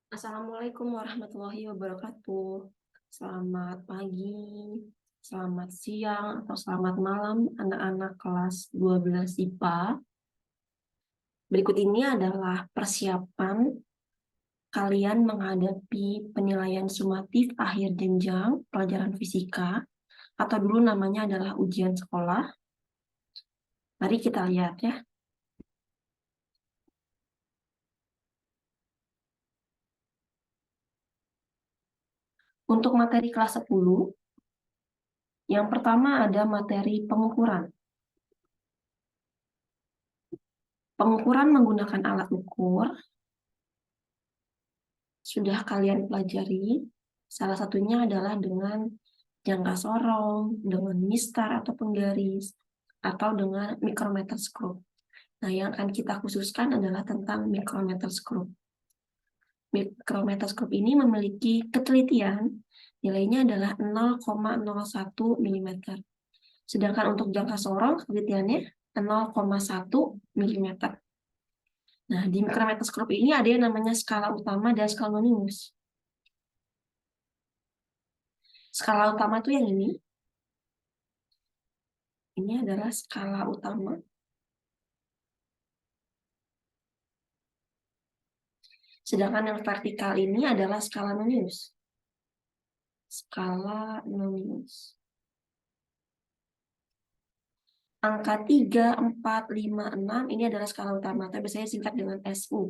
Assalamualaikum warahmatullahi wabarakatuh. Selamat pagi, selamat siang, atau selamat malam anak-anak kelas 12 IPA. Berikut ini adalah persiapan kalian menghadapi penilaian sumatif akhir jenjang pelajaran fisika, atau dulu namanya adalah ujian sekolah. Mari kita lihat ya. Untuk materi kelas 10, yang pertama ada materi pengukuran. Pengukuran menggunakan alat ukur sudah kalian pelajari. Salah satunya adalah dengan jangka sorong, dengan mistar atau penggaris, atau dengan micrometer screw. Nah, yang akan kita khususkan adalah tentang micrometer screw. Micrometer screw ini memiliki ketelitian, nilainya adalah 0,01 mm. Sedangkan untuk jangka sorong, ketelitiannya 0,1 mm. Nah, di micrometer screw ini ada yang namanya skala utama dan skala minus. Skala utama itu yang ini. Ini adalah skala utama. Sedangkan yang vertikal ini adalah skala minus. Skala minus. Angka 3, 4, 5, 6 ini adalah skala utama, tapi biasanya singkat dengan SU.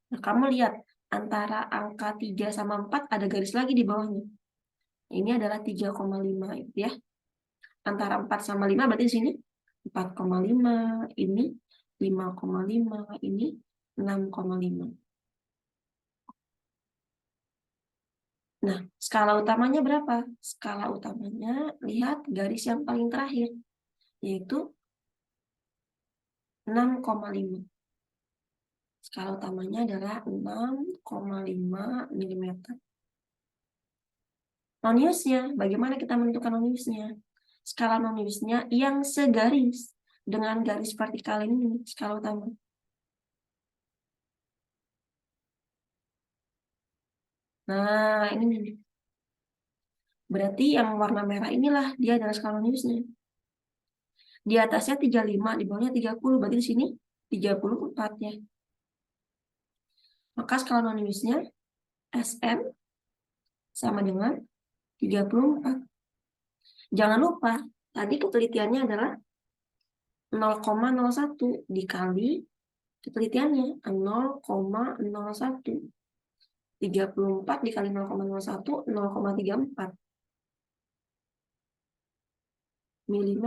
Nah, kamu lihat antara angka 3 sama 4 ada garis lagi di bawahnya. Ini adalah 3,5 ya. Antara 4 sama 5 berarti di sini 4,5, ini 5,5, ini 6,5. Nah, skala utamanya berapa? Skala utamanya, lihat garis yang paling terakhir, yaitu 6,5. Skala utamanya adalah 6,5 mm. Noniusnya, bagaimana kita menentukan noniusnya? Skala noniusnya yang segaris dengan garis vertikal ini, skala utama. Nah, ini nih. Berarti yang warna merah inilah dia adalah skala noniusnya. Di atasnya 35, di bawahnya 30, berarti di sini 34 ya. Maka skala noniusnya Sn sama dengan 34. Jangan lupa, tadi ketelitiannya adalah 0,01 dikali ketelitiannya 0,01. 34 dikali 0,01, 0,34 mm.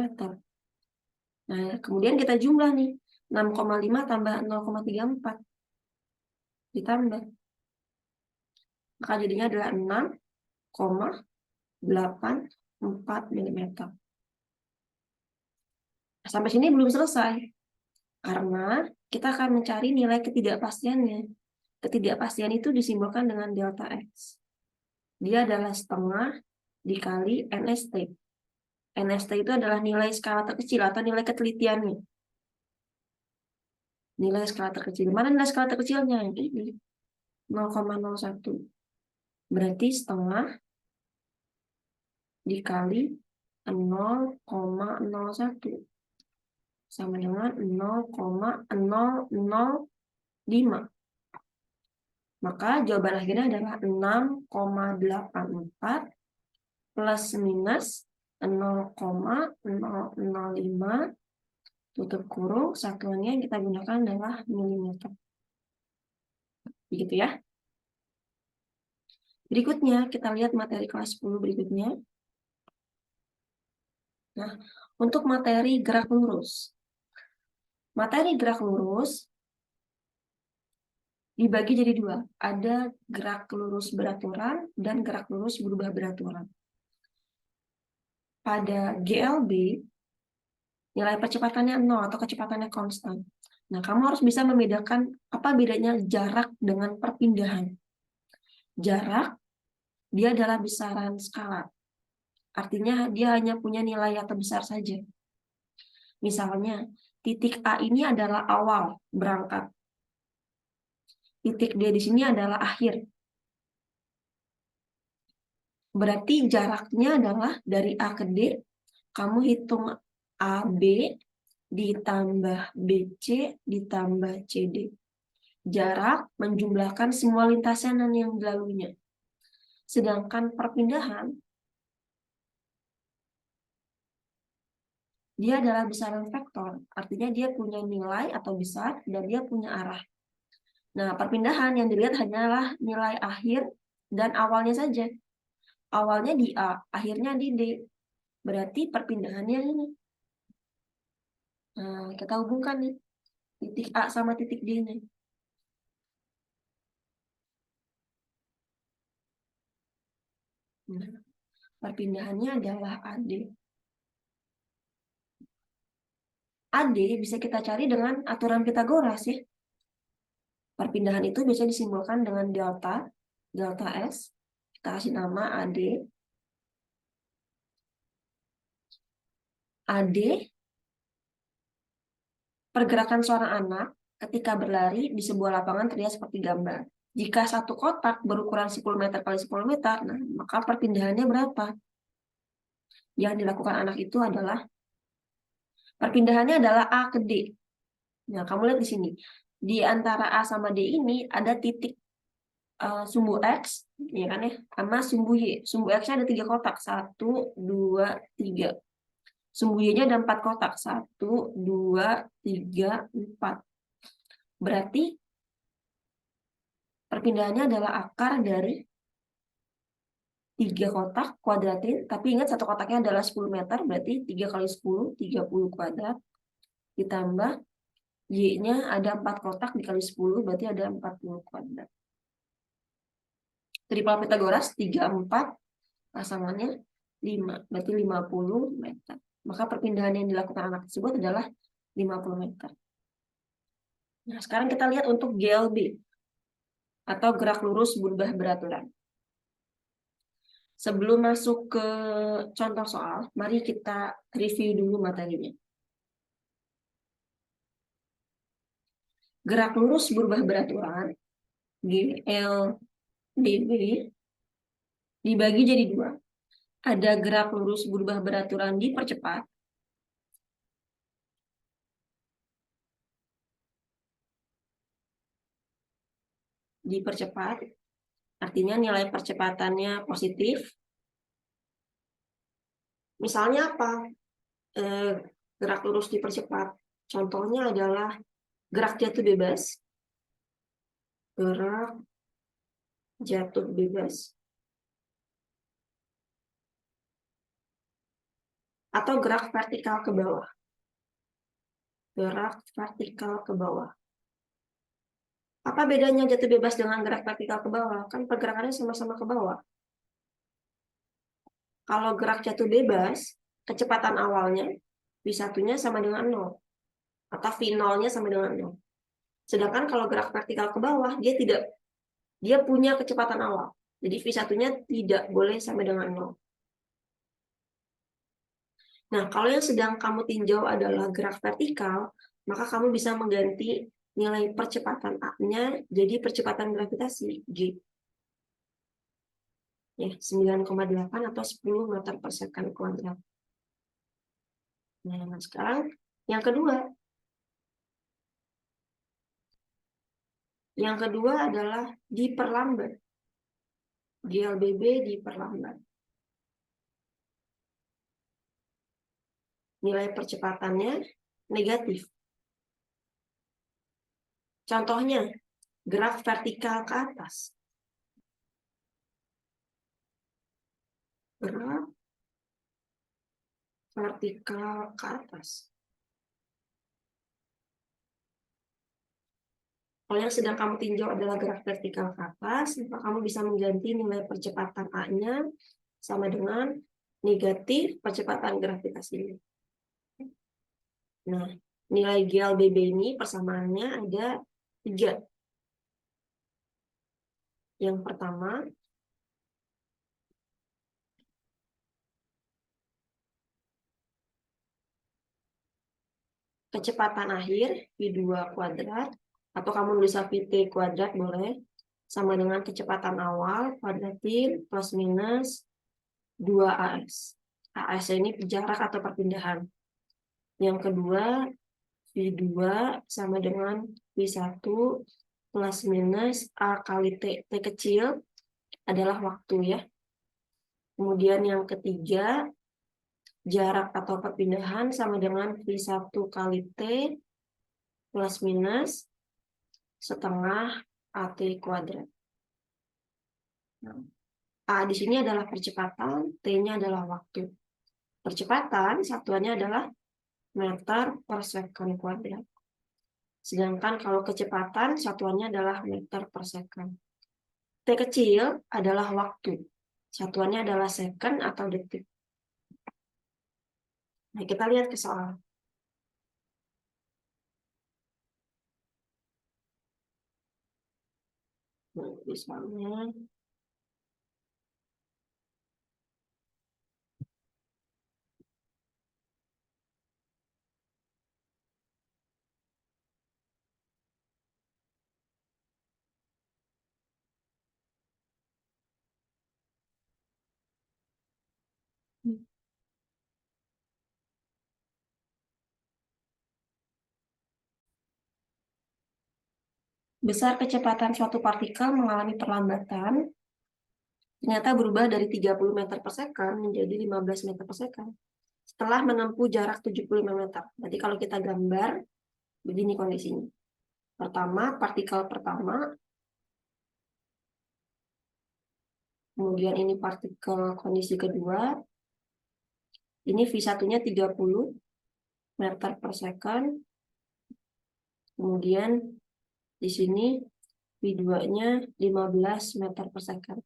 Nah, kemudian kita jumlah nih. 6,5 tambah 0,34 ditambah. Maka jadinya adalah 6,84 mm. Sampai sini belum selesai. Karena kita akan mencari nilai ketidakpastiannya. Ketidakpastian itu disimbolkan dengan delta X. Dia adalah setengah dikali NST. NST itu adalah nilai skala terkecil atau nilai ketelitiannya. Nilai skala terkecil. Mana nilai skala terkecilnya? Yang ini. 0,01. Berarti setengah dikali 0,01. Sama dengan 0,005. Maka jawaban akhirnya adalah 6,84 plus minus 0,005 tutup kurung, satuannya yang kita gunakan adalah milimeter. Begitu ya. Berikutnya kita lihat materi kelas 10 berikutnya. Nah, untuk materi gerak lurus. Materi gerak lurus dibagi jadi dua. Ada gerak lurus beraturan dan gerak lurus berubah beraturan. Pada GLB, nilai percepatannya 0 atau kecepatannya konstan. Nah, kamu harus bisa membedakan apa bedanya jarak dengan perpindahan. Jarak, dia adalah besaran skala. Artinya dia hanya punya nilai yang terbesar saja. Misalnya, titik A ini adalah awal berangkat. Titik D di sini adalah akhir. Berarti jaraknya adalah dari A ke D, kamu hitung AB ditambah BC ditambah CD. Jarak menjumlahkan semua lintasan yang dilaluinya. Sedangkan perpindahan, dia adalah besaran vektor. Artinya dia punya nilai atau besar dan dia punya arah. Nah, perpindahan yang dilihat hanyalah nilai akhir dan awalnya saja. Awalnya di A, akhirnya di D. Berarti perpindahannya ini. Nah, kita hubungkan nih. Titik A sama titik D-nya. Nah, perpindahannya adalah AD. AD bisa kita cari dengan aturan Pitagoras ya. Perpindahan itu bisa disimbolkan dengan delta, delta S. Kita kasih nama AD. AD, pergerakan seorang anak ketika berlari di sebuah lapangan terlihat seperti gambar. Jika satu kotak berukuran 10 meter kali 10 meter, nah, maka perpindahannya berapa? Yang dilakukan anak itu adalah, perpindahannya adalah A ke D. Nah, kamu lihat di sini. Di antara A sama D ini ada titik sumbu X, ya kan ya, sama sumbu Y. Sumbu X-nya ada 3 kotak, 1, 2, 3. Sumbu Y-nya ada 4 kotak, 1, 2, 3, 4. Berarti perpindahannya adalah akar dari 3 kotak kuadratin, tapi ingat satu kotaknya adalah 10 meter, berarti 3 kali 10, 30 kuadrat, ditambah Y-nya ada 4 kotak dikali 10, berarti ada 40 kuadrat. Triple Pitagoras, 3, 4, pasangannya 5, berarti 50 meter. Maka perpindahan yang dilakukan anak tersebut adalah 50 meter. Nah, sekarang kita lihat untuk GLB, atau gerak lurus berubah beraturan. Sebelum masuk ke contoh soal, mari kita review dulu materinya. Gerak lurus berubah beraturan, GLBB, dibagi jadi 2. Ada gerak lurus berubah beraturan dipercepat, artinya nilai percepatannya positif. Misalnya apa? Gerak lurus dipercepat. Contohnya adalah gerak jatuh bebas, gerak jatuh bebas, atau gerak vertikal ke bawah. Gerak vertikal ke bawah. Apa bedanya jatuh bebas dengan gerak vertikal ke bawah? Kan pergerakannya sama-sama ke bawah. Kalau gerak jatuh bebas, kecepatan awalnya V1-nya sama dengan 0. Atau V0-nya sama dengan 0. Sedangkan kalau gerak vertikal ke bawah, dia punya kecepatan awal. Jadi V1-nya tidak boleh sama dengan 0. Nah, kalau yang sedang kamu tinjau adalah gerak vertikal, maka kamu bisa mengganti nilai percepatan A-nya jadi percepatan gravitasi, G. Ya, 9,8 atau 10 meter per second kuadrat. Nah, sekarang yang kedua. Yang kedua adalah diperlambat. GLBB diperlambat. Nilai percepatannya negatif. Contohnya, gerak vertikal ke atas. Gerak vertikal ke atas. Kalau yang sedang kamu tinjau adalah gerak vertikal ke atas, maka kamu bisa mengganti nilai percepatan A-nya sama dengan negatif percepatan gravitasi. Nah, nilai GLBB ini persamaannya ada 3. Yang pertama, kecepatan akhir V2 kuadrat Atau kamu nulis VT kuadrat boleh. Sama dengan kecepatan awal, kuadratin, plus minus 2AS. AS ini jarak atau perpindahan. Yang kedua, V2 sama dengan V1 plus minus A kali T. T kecil adalah waktu ya. Kemudian yang ketiga, jarak atau perpindahan sama dengan V1 kali T plus minus setengah AT kuadrat. Nah, A di sini adalah percepatan, T-nya adalah waktu. Percepatan satuannya adalah meter per second kuadrat. Sedangkan kalau kecepatan satuannya adalah meter per second. T kecil adalah waktu. Satuannya adalah second atau detik. Nah, kita lihat ke soal. Nah, misalnya besar kecepatan suatu partikel mengalami perlambatan ternyata berubah dari 30 meter per second menjadi 15 meter per second setelah menempuh jarak 75 meter. Berarti kalau kita gambar, begini kondisinya. Pertama, partikel pertama, kemudian ini partikel kondisi kedua, ini V1-nya 30 meter per second, kemudian di sini V2-nya 15 meter per second.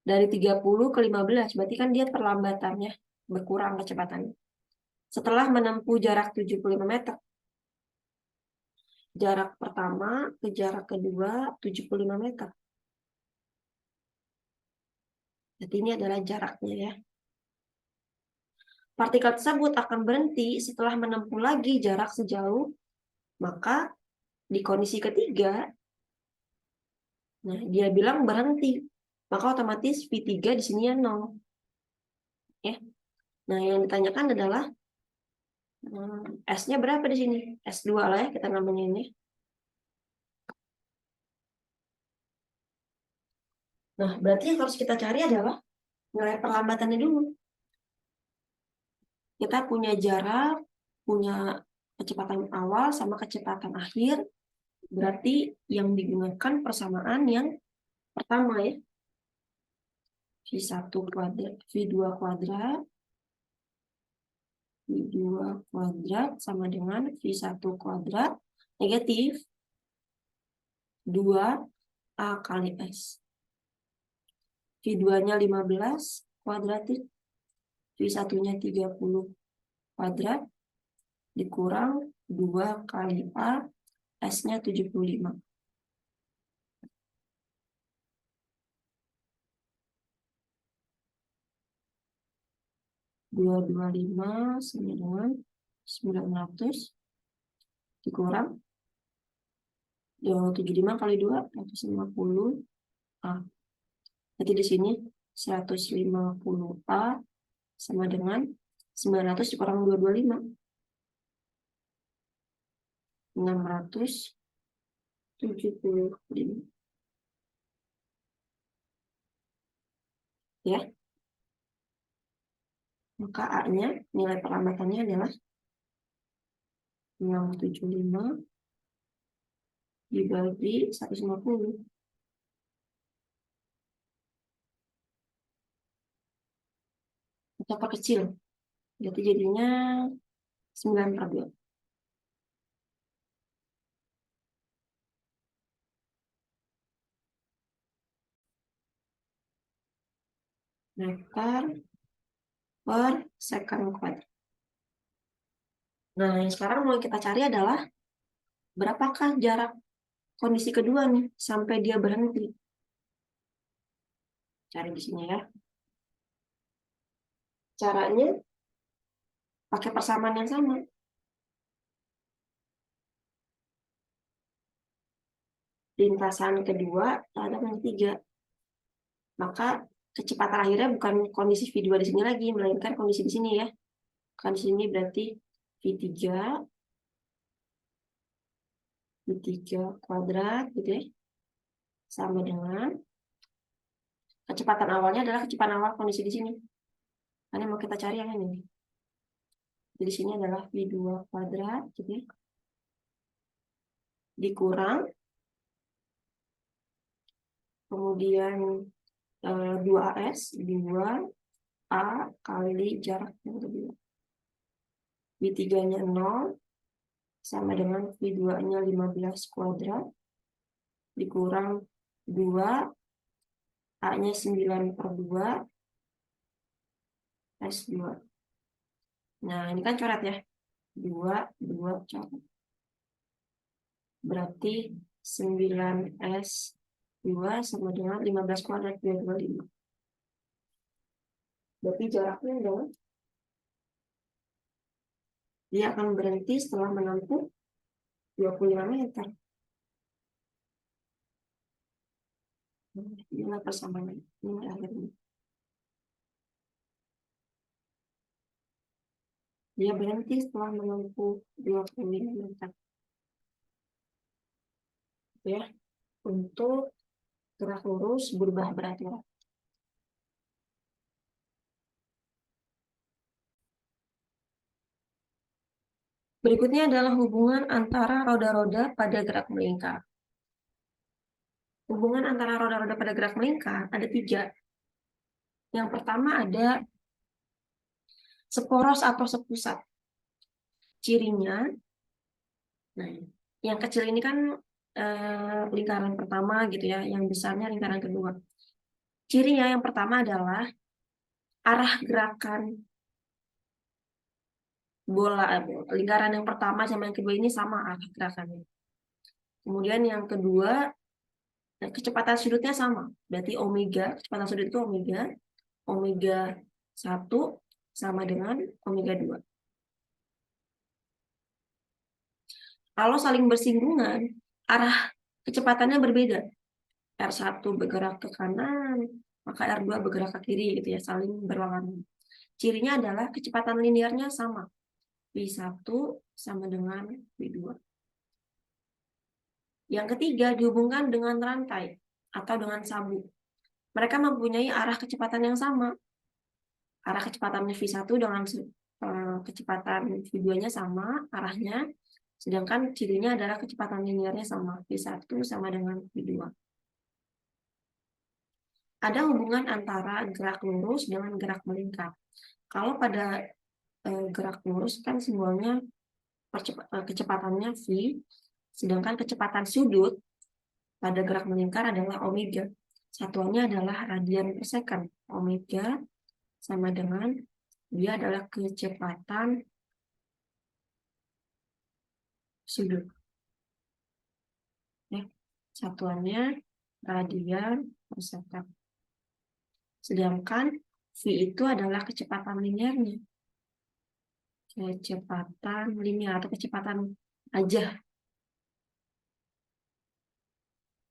Dari 30 ke 15, berarti kan dia perlambatannya berkurang kecepatannya. Setelah menempuh jarak 75 meter, jarak pertama ke jarak kedua 75 meter. Jadi ini adalah jaraknya ya. Partikel tersebut akan berhenti setelah menempuh lagi jarak sejauh, maka di kondisi ketiga, nah dia bilang berhenti, maka otomatis V3 di sini ya 0. Ya. Nah, yang ditanyakan adalah S-nya berapa di sini? S2 lah ya kita namanya ini. Nah, berarti yang harus kita cari adalah nilai perlambatannya dulu. Kita punya jarak, punya kecepatan awal sama kecepatan akhir. Berarti yang digunakan persamaan yang pertama ya. V1 kuadrat, V2 kuadrat, V2 kuadrat sama dengan V1 kuadrat negatif 2A kali S. V2-nya 15 kuadratik, V1-nya 30 kuadrat, dikurang 2 kali A, S-nya 75. Dua lima sama dengan 900 dikurang 75 kali 2 150 A. Jadi di sini 150 A sama dengan 900 dikurang 225 675 ya. Maka A-nya nilai perlambatannya adalah 675 dibagi 150. Kita perkecil. Jadi jadinya 9/2. Meter per second kuadrat. Nah, yang sekarang mau kita cari adalah berapakah jarak kondisi kedua nih sampai dia berhenti. Cari di sini ya. Caranya pakai persamaan yang sama. lintasan kedua terhadap yang ketiga. Maka kecepatan akhirnya bukan kondisi V2 di sini lagi, melainkan kondisi di sini ya. Kan di sini berarti V3 kuadrat gitu ya. Sama dengan kecepatan awalnya adalah kecepatan awal kondisi di sini. Karena mau kita cari yang ini. Jadi sini adalah V2 kuadrat gitu ya. Dikurang kemudian 2AS 2A kali jarak yang kedua. V3-nya 0 sama dengan V2-nya 15 kuadrat dikurang 2 A-nya 9/2 S2. Nah, ini kan coret ya. 2 coret. Berarti 9S2 sama dengan 15 kuadrat 225. Berarti jaraknya adalah dia akan berhenti setelah menempuh 25 meter. Inilah persamaan. Ini akhirnya. Dia berhenti setelah menempuh 25 meter. Ya, untuk gerak lurus berubah beraturan. Berikutnya adalah hubungan antara roda-roda pada gerak melingkar. Hubungan antara roda-roda pada gerak melingkar ada 3. Yang pertama ada seporos atau sepusat. Cirinya, nah, yang kecil ini kan lingkaran pertama gitu ya, yang besarnya lingkaran kedua. Cirinya yang pertama adalah arah gerakan bola, lingkaran yang pertama sama yang kedua ini sama arah gerakannya. Kemudian yang kedua, kecepatan sudutnya sama. Berarti omega, kecepatan sudut itu omega 1 sama dengan omega 2. Kalau saling bersinggungan, arah kecepatannya berbeda. R1 bergerak ke kanan, maka R2 bergerak ke kiri gitu ya, saling berlawanan. Cirinya adalah kecepatan linearnya sama. V1 sama dengan V2. Yang ketiga dihubungkan dengan rantai atau dengan sabuk. Mereka mempunyai arah kecepatan yang sama. Arah kecepatannya V1 dengan kecepatan V2-nya sama arahnya, sedangkan cirinya adalah kecepatan linearnya sama. V1 sama dengan V2. Ada hubungan antara gerak lurus dengan gerak melingkar. Kalau pada gerak lurus kan simbolnya kecepatannya V, sedangkan kecepatan sudut pada gerak melingkar adalah omega. Satuannya adalah radian per second. Omega sama dengan dia adalah kecepatan sudut. Ya, satuannya radian per second. Sedangkan V itu adalah kecepatan linearnya. Kecepatan linear atau kecepatan aja.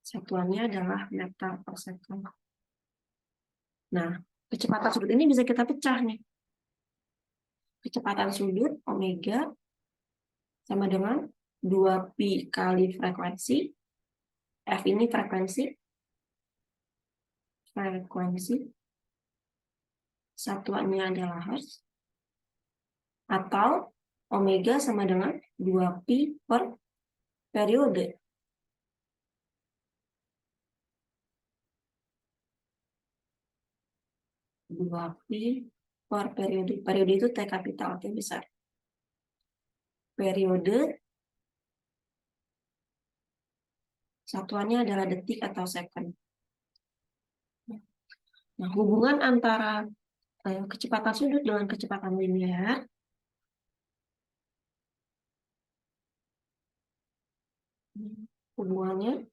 Satuannya adalah meter per second. Nah, kecepatan sudut ini bisa kita pecah nih. Kecepatan sudut omega sama dengan 2pi kali frekuensi. F ini frekuensi. Satuannya adalah hertz. Atau omega sama dengan 2pi per periode. Dua pi per periode. Periode itu T kapital, T besar. Periode satuannya adalah detik atau second. Nah, hubungan antara kecepatan sudut dengan kecepatan linear hubungannya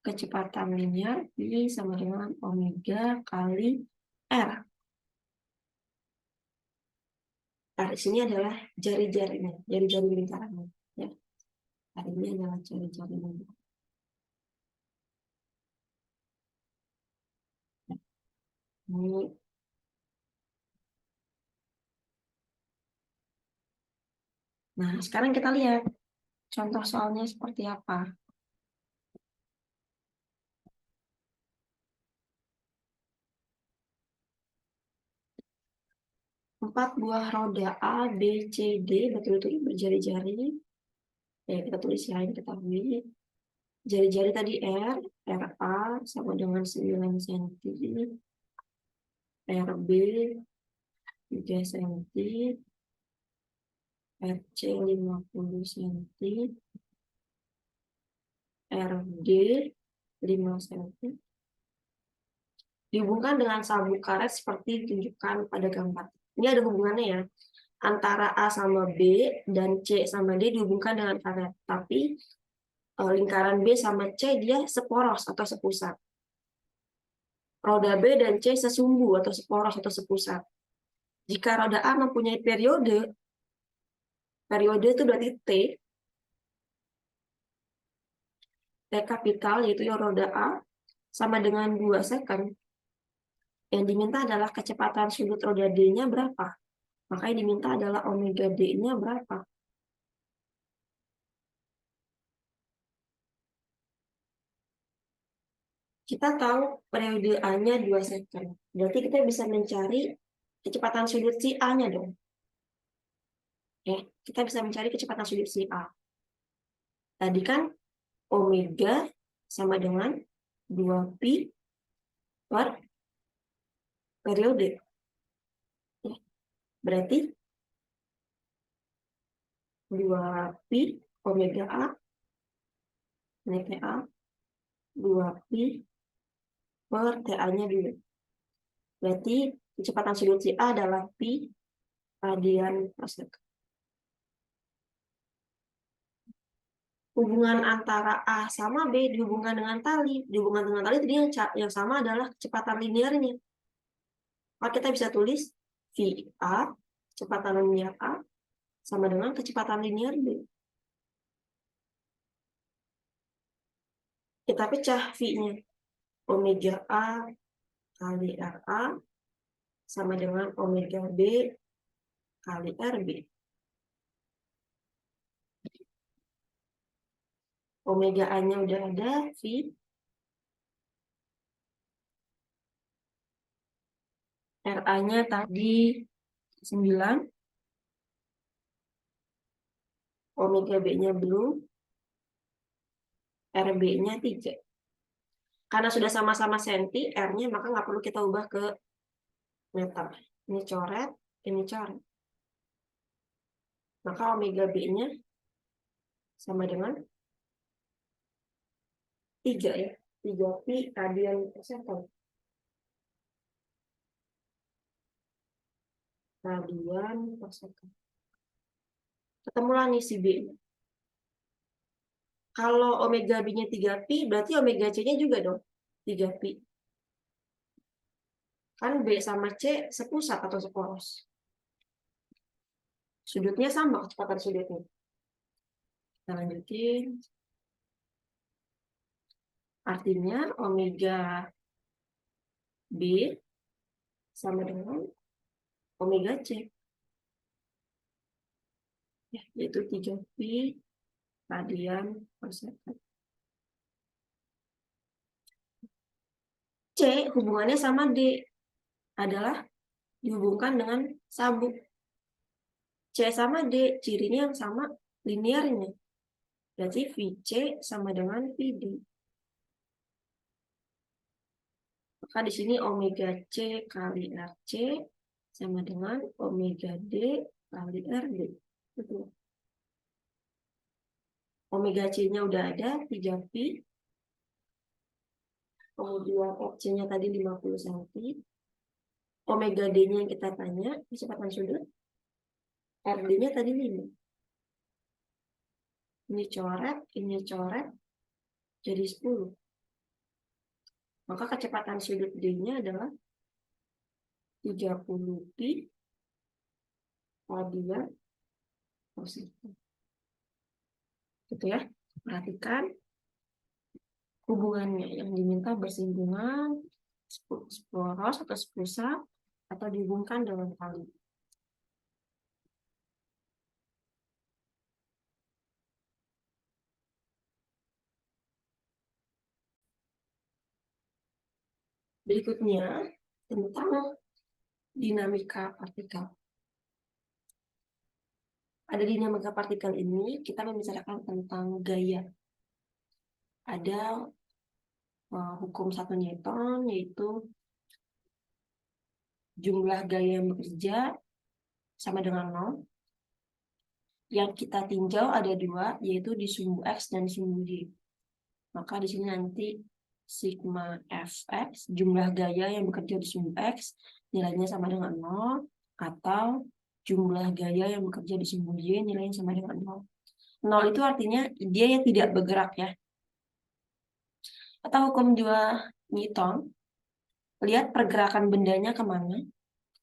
kecepatan linear I sama dengan omega kali R. Nah, di sini adalah jari-jarinya, jari-jari lingkarannya. Ya. Ini adalah jari-jari lingkaran. Ini. Nah, sekarang kita lihat contoh soalnya seperti apa. 4 buah roda A, B, C, D betul-betul berjari-jari. Ya, kita tulis ya, yang ketahui. Jari-jari tadi RA sama dengan 9 cm, RB 3 cm, RC 50 cm, RD 5 cm. Dihubungkan dengan sabuk karet seperti ditunjukkan pada gambar. Ini ada hubungannya ya, antara A sama B dan C sama D dihubungkan dengan karet. Tapi lingkaran B sama C dia seporos atau sepusat. Roda B dan C sesumbu atau seporos atau sepusat. Jika roda A mempunyai periode itu berarti T kapital, yaitu roda A, sama dengan 2 second. Yang diminta adalah kecepatan sudut roda D-nya berapa. Maka yang diminta adalah omega D-nya berapa. Kita tahu periode A-nya 2 second. Berarti kita bisa mencari kecepatan sudut si A-nya dong. Oke, kita bisa mencari kecepatan sudut si A. Tadi kan omega sama dengan 2pi per periode. Berarti 2pi omega A, ini TA, 2pi per TA-nya dulu. Berarti kecepatan sudut si A adalah pi radian per second. Hubungan antara A sama B dihubungkan dengan tali. Dihubungkan dengan tali tadi yang sama adalah kecepatan linearnya. Maka kita bisa tulis VA, kecepatan linear A, sama dengan kecepatan linear B. Kita pecah V-nya. Omega A kali RA sama dengan omega B kali RB. Omega A-nya udah ada, V. RA-nya tadi 9. Omega B-nya belum. RB-nya 3. Karena sudah sama-sama senti, R-nya maka nggak perlu kita ubah ke meter. Ini coret, ini coret. Maka omega B-nya sama dengan 3 ya. 3 pi radian per second. Radian per second. Ketemulah nih si B-nya. Kalau omega B-nya 3 pi, berarti omega C-nya juga dong 3 pi. Kan B sama C sepusat atau seporos. Sudutnya sama, kecepatan sudutnya. Kita lanjutin. Artinya omega B sama dengan omega C. Ya, yaitu 3 pi radian per second. C hubungannya sama D adalah dihubungkan dengan sabuk. C sama D cirinya yang sama linearnya. Berarti VC sama dengan VD. Maka di sini omega C kali RC sama dengan omega D kali RD. Betul. Omega C-nya udah ada 3 pi. Kemudian RC-nya tadi 50 cm. Omega D-nya yang kita tanya, kecepatan sudut. RD-nya tadi 5. Ini coret, jadi 10. Maka kecepatan sudut D-nya adalah 30 pi radian per second. Gitu ya. Perhatikan hubungannya yang diminta bersinggungan poros atau sprusa atau dihubungkan dengan tali. Berikutnya tentang dinamika partikel. Pada dinamika partikel ini kita membicarakan tentang gaya. Ada hukum 1 Newton, yaitu jumlah gaya yang bekerja sama dengan 0. Yang kita tinjau ada 2, yaitu di sumbu X dan di sumbu Y. Maka di sini nanti sigma Fx, jumlah gaya yang bekerja di sumbu X, nilainya sama dengan 0, atau jumlah gaya yang bekerja di sumbu Y, nilainya sama dengan 0. 0 itu artinya dia yang tidak bergerak ya. Atau hukum 2 Newton, lihat pergerakan bendanya kemana,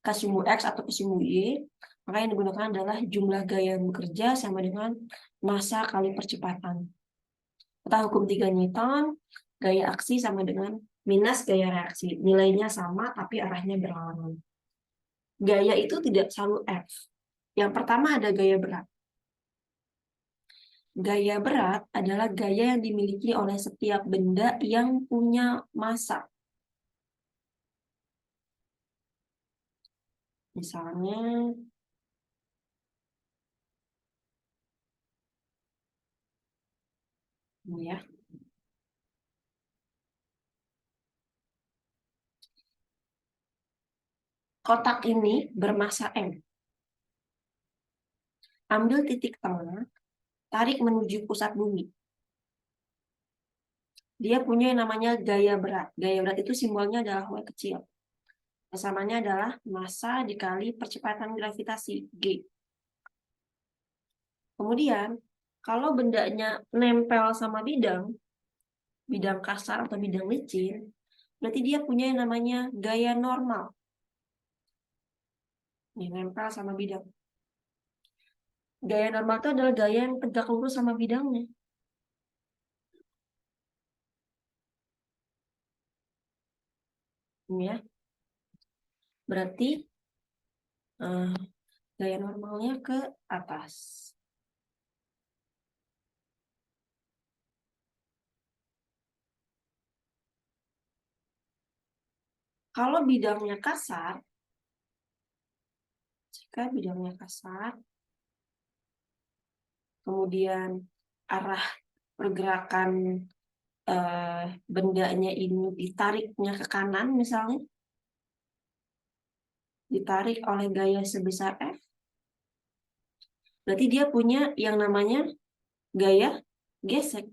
ke sumbu X atau ke sumbu Y, maka yang digunakan adalah jumlah gaya yang bekerja sama dengan massa kali percepatan. Atau hukum 3 Newton, gaya aksi sama dengan minus gaya reaksi. Nilainya sama tapi arahnya berlawanan. Gaya itu tidak selalu F. Yang pertama ada gaya berat. Gaya berat adalah gaya yang dimiliki oleh setiap benda yang punya massa. Misalnya, ini ya. Kotak ini bermassa M. Ambil titik tengah, tarik menuju pusat bumi. Dia punya yang namanya gaya berat. Gaya berat itu simbolnya adalah W kecil. Samanya adalah massa dikali percepatan gravitasi, G. Kemudian, kalau bendanya nempel sama bidang kasar atau bidang licin, berarti dia punya yang namanya gaya normal. Ini nempel sama bidang. Gaya normal itu adalah gaya yang tegak lurus sama bidangnya. Ini ya. Berarti gaya normalnya ke atas. Kalau bidangnya kasar, jika bidangnya kasar, kemudian arah pergerakan bendanya ini ditariknya ke kanan misalnya, ditarik oleh gaya sebesar F, berarti dia punya yang namanya gaya gesek.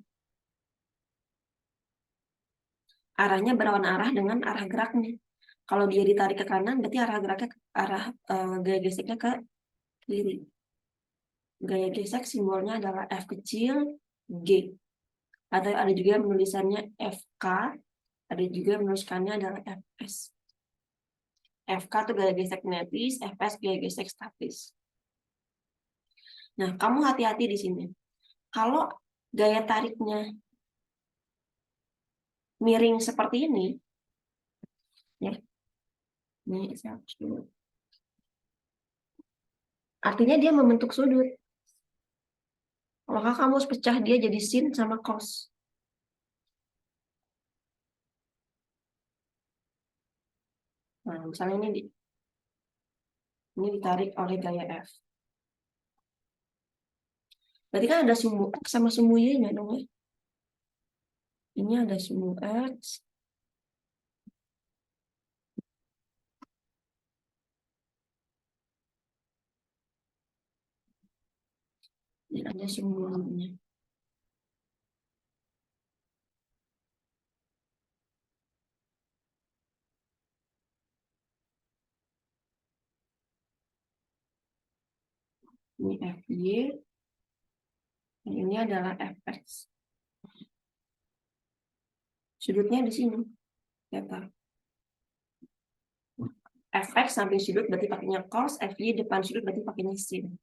Arahnya berlawan arah dengan arah geraknya. Kalau dia ditarik ke kanan, berarti arah geraknya gaya geseknya ke kiri. Gaya gesek simbolnya adalah F kecil G. Atau ada juga menulisannya FK, ada juga menuliskannya adalah FS. FK itu gaya gesek kinetis, FS gaya gesek statis. Nah, kamu hati-hati di sini. Kalau gaya tariknya miring seperti ini, ya, ini artinya dia membentuk sudut. Maka kamu harus pecah dia jadi sin sama cos. Nah, misalnya ini ditarik oleh gaya F. Berarti kan ada sumbu X sama sumbu Y-nya dong ya. Ini ada sumbu X. Dan ada sumbu Y-nya. Ini FY. Dan ini adalah FX. Sudutnya di sini. Theta. Fx samping sudut berarti pakainya cos, Fy depan sudut berarti pakainya sin.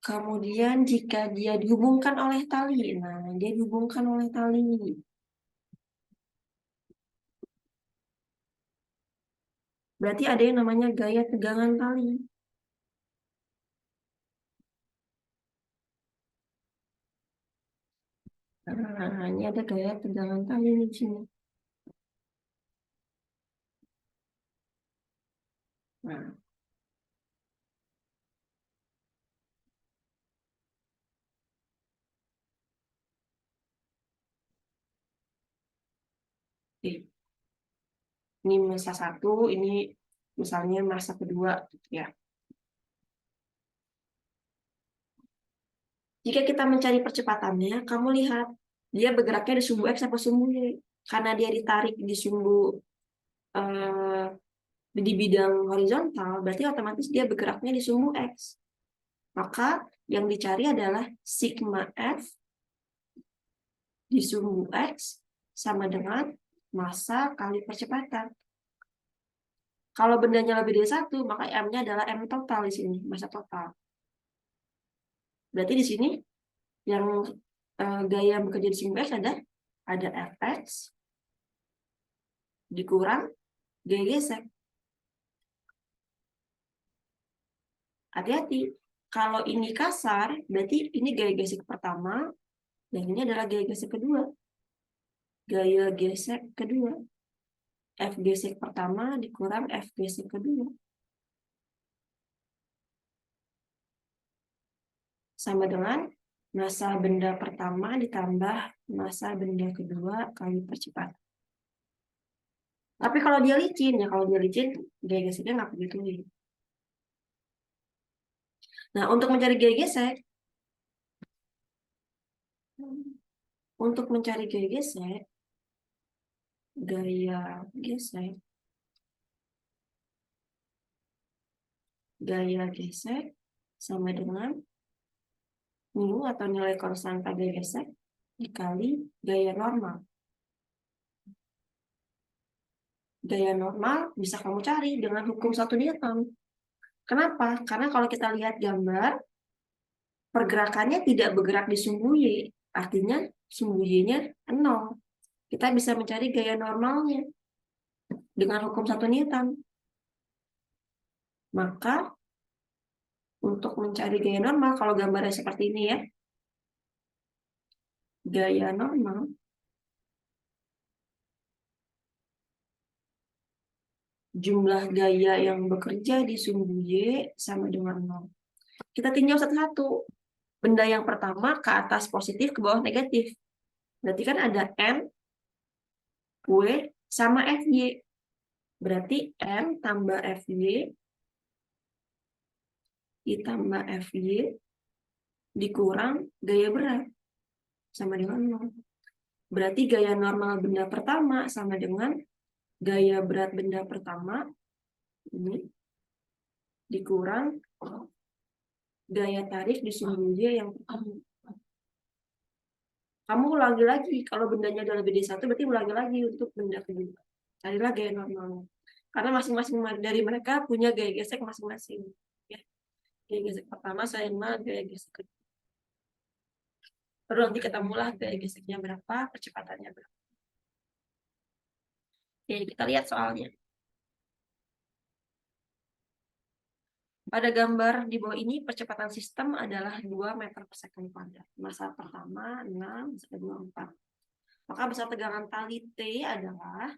Kemudian jika dia dihubungkan oleh tali, nah dia dihubungkan oleh tali. Berarti ada yang namanya gaya tegangan tali. Nah, ini ada gaya tegangan tali di sini. Nah, oke. Ini masa satu, ini misalnya masa kedua, ya. Jika kita mencari percepatannya, kamu lihat dia bergeraknya di sumbu X atau sumbu Y. Karena dia ditarik di sumbu eh, di bidang horizontal, berarti otomatis dia bergeraknya di sumbu X. Maka yang dicari adalah sigma F di sumbu X sama dengan massa kali percepatan. Kalau bendanya lebih dari satu, maka M-nya adalah M total di sini, massa total. Berarti di sini yang gaya bekerja di sumbu X ada Fx dikurang gaya gesek. Hati-hati, kalau ini kasar, berarti ini gaya gesek pertama, dan ini adalah gaya gesek kedua. Gaya gesek kedua. F gesek pertama dikurang F gesek kedua. Sama dengan massa benda pertama ditambah massa benda kedua kali percepatan. Tapi kalau dia licin, ya kalau dia licin, gaya geseknya nggak begitu. Nah, untuk mencari gaya gesek, gaya gesek sama dengan mu atau nilai konstanta gaya gesek dikali gaya normal. Gaya normal bisa kamu cari dengan hukum 1 Newton. Kenapa? Karena kalau kita lihat gambar, pergerakannya tidak bergerak di sumbu Y. Artinya sumbu Y-nya 0. Kita bisa mencari gaya normalnya dengan hukum 1 Newton. Maka untuk mencari gaya normal, kalau gambarnya seperti ini ya, gaya normal jumlah gaya yang bekerja di sumbu Y sama dengan 0. Kita tinjau satu-satu. Benda yang pertama ke atas positif, ke bawah negatif. Berarti kan ada M, W, sama FY. Berarti M tambah FY ditambah FY dikurang gaya berat sama dengan 0. Berarti gaya normal benda pertama sama dengan gaya berat benda pertama ini dikurang gaya tarik di sumbu Y yang pertama. Kamu ulangi lagi, kalau bendanya adalah lebih dari satu, berarti ulangi lagi untuk benda kedua. Carilah gaya normalnya. Karena masing-masing dari mereka punya gaya gesek masing-masing. Ya. Gaya gesek pertama sama gaya gesek kedua. Terus nanti ketemulah gaya geseknya berapa, percepatannya berapa. Oke, kita lihat soalnya. Pada gambar di bawah ini, percepatan sistem adalah 2 meter per second kuadrat. Massa pertama 6, massa kedua 4. Maka besar tegangan tali T adalah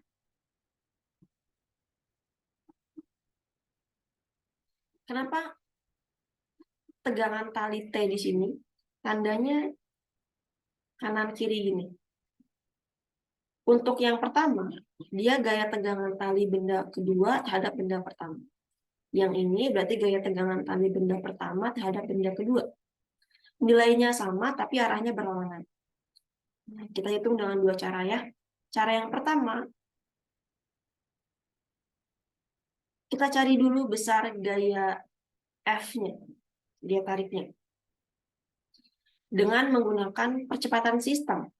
kenapa tegangan tali T di sini tandanya kanan kiri gini. Untuk yang pertama, dia gaya tegangan tali benda kedua terhadap benda pertama. Yang ini berarti gaya tegangan tali benda pertama terhadap benda kedua. Nilainya sama tapi arahnya berlawanan. Kita hitung dengan 2 cara ya. Cara yang pertama, kita cari dulu besar gaya F-nya, dia tariknya. Dengan menggunakan percepatan sistem.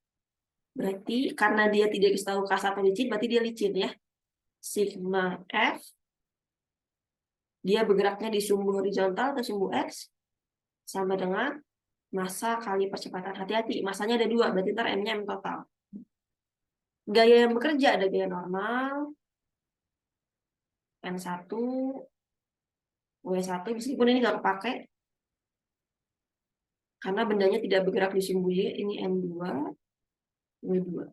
Berarti karena dia tidak dikasih tahu kasar atau licin, berarti dia licin ya. Sigma F, dia bergeraknya di sumbu horizontal atau sumbu X, sama dengan massa kali percepatan. Hati-hati, massanya ada 2, berarti ntar M-nya M total. Gaya yang bekerja ada gaya normal, N1, W1, meskipun ini nggak kepake, karena bendanya tidak bergerak di sumbu Y, ini N2, W2.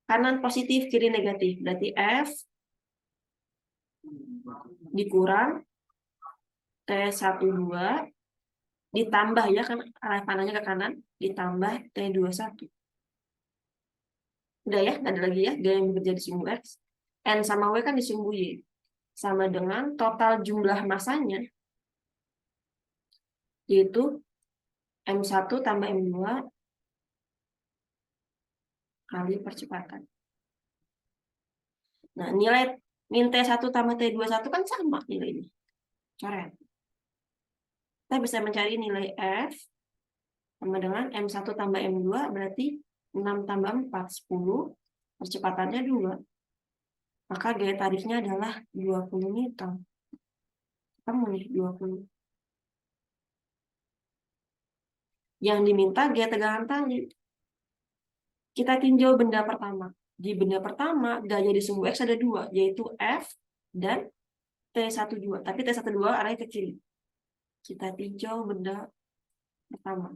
Kanan positif, kiri negatif. Berarti F dikurang T12 ditambah ya, kan arah panahnya ke kanan, ditambah T21. Udah ya, nggak ada lagi ya, gaya yang bekerja di sumbu X. N sama W kan di sumbu Y. Sama dengan total jumlah masanya, yaitu M1 tambah M2 kali percepatan. Nah, nilai min T1 tambah T21 kan sama nilainya. Coret. Kita bisa mencari nilai F sama dengan M1 tambah M2 berarti 6 tambah 4, 10. Percepatannya 2. Maka gaya tariknya adalah 20 Newton. Kamu nih 20. Yang diminta gaya tegangan tali. Kita tinjau benda pertama. Di benda pertama, gaya di sumbu X ada 2, yaitu F dan T12. Tapi T12 arahnya ke kiri. Kita tinjau benda pertama.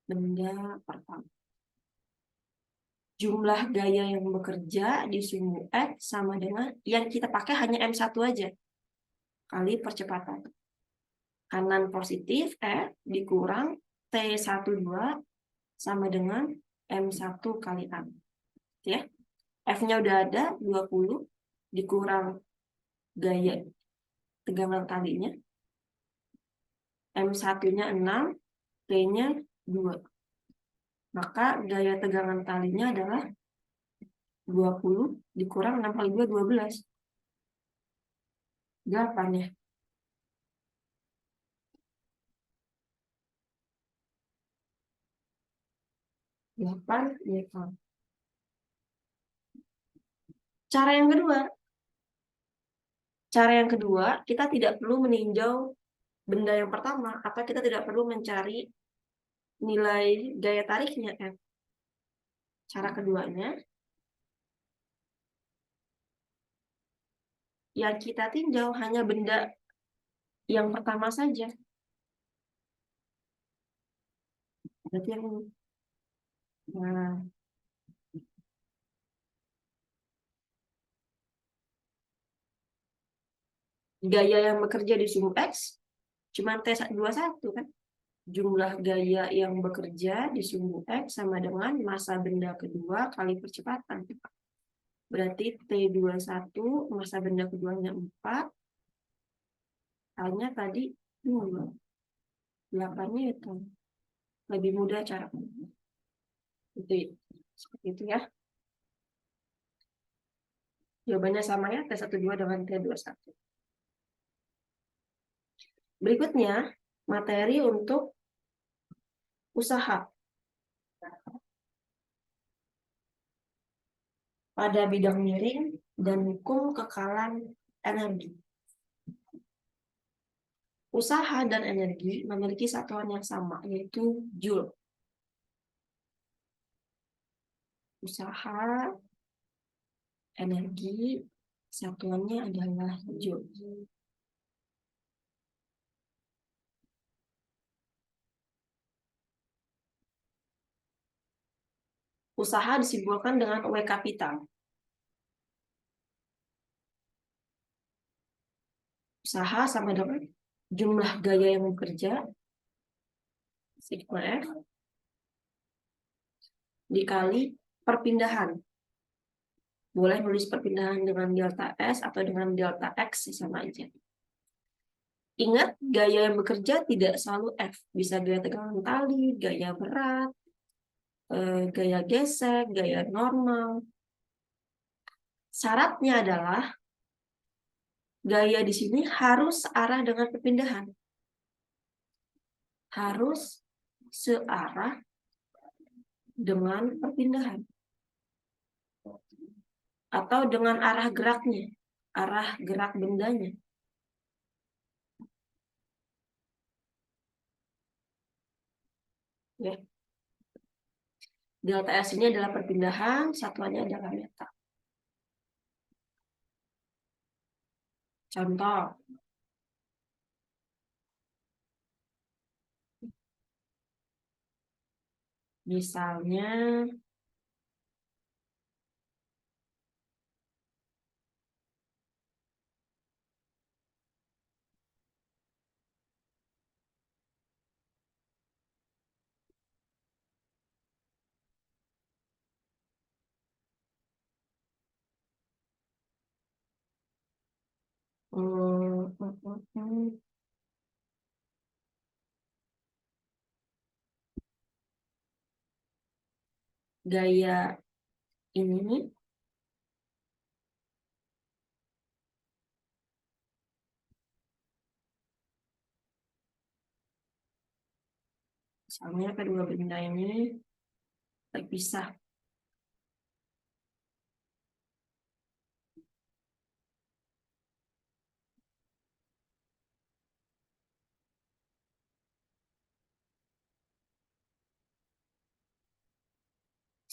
Benda pertama. Jumlah gaya yang bekerja di sumbu X sama dengan yang kita pakai hanya M1 aja. Kali percepatan. Kanan positif F dikurang T12 sama dengan M1 kali A. Ya. F-nya udah ada 20 dikurang gaya tegangan talinya. M1-nya 6, T-nya 2. Maka gaya tegangan talinya adalah 20 dikurang 6 kali 2, 12. 8 ya. 8 Newton. Cara yang kedua, kita tidak perlu meninjau benda yang pertama, atau kita tidak perlu mencari nilai gaya tariknya F. Cara keduanya, yang kita tinjau hanya benda yang pertama saja. Berarti yang ini. Nah, gaya yang bekerja di sumbu X cuma T21 kan. Jumlah gaya yang bekerja di sumbu X sama dengan massa benda kedua kali percepatan. Berarti T21 massa benda keduanya 4. Hanya tadi 2. 8 Newton. Lebih mudah cara. Itu seperti itu ya. Jawabannya sama ya, T12 dengan T21. Berikutnya, materi untuk usaha. Pada bidang miring dan hukum kekalan energi. Usaha dan energi memiliki satuan yang sama, yaitu Joule. Usaha, energi, satuannya adalah Joule. Usaha disimbolkan dengan W kapital. Usaha sama dengan jumlah gaya yang bekerja, sigma F, dikali perpindahan. Boleh nulis perpindahan dengan delta S atau dengan delta X, sama aja. Ingat, gaya yang bekerja tidak selalu F. Bisa gaya tegangan tali, gaya berat, gaya gesek, gaya normal. Syaratnya adalah gaya di sini harus searah dengan perpindahan. Harus searah dengan perpindahan. Atau dengan arah geraknya, arah gerak bendanya. Ya. Delta S ini adalah perpindahan, satuannya adalah meter. Contoh, misalnya hmm, hmm, hmm, hmm, gaya ini misalnya kedua benda ini terpisah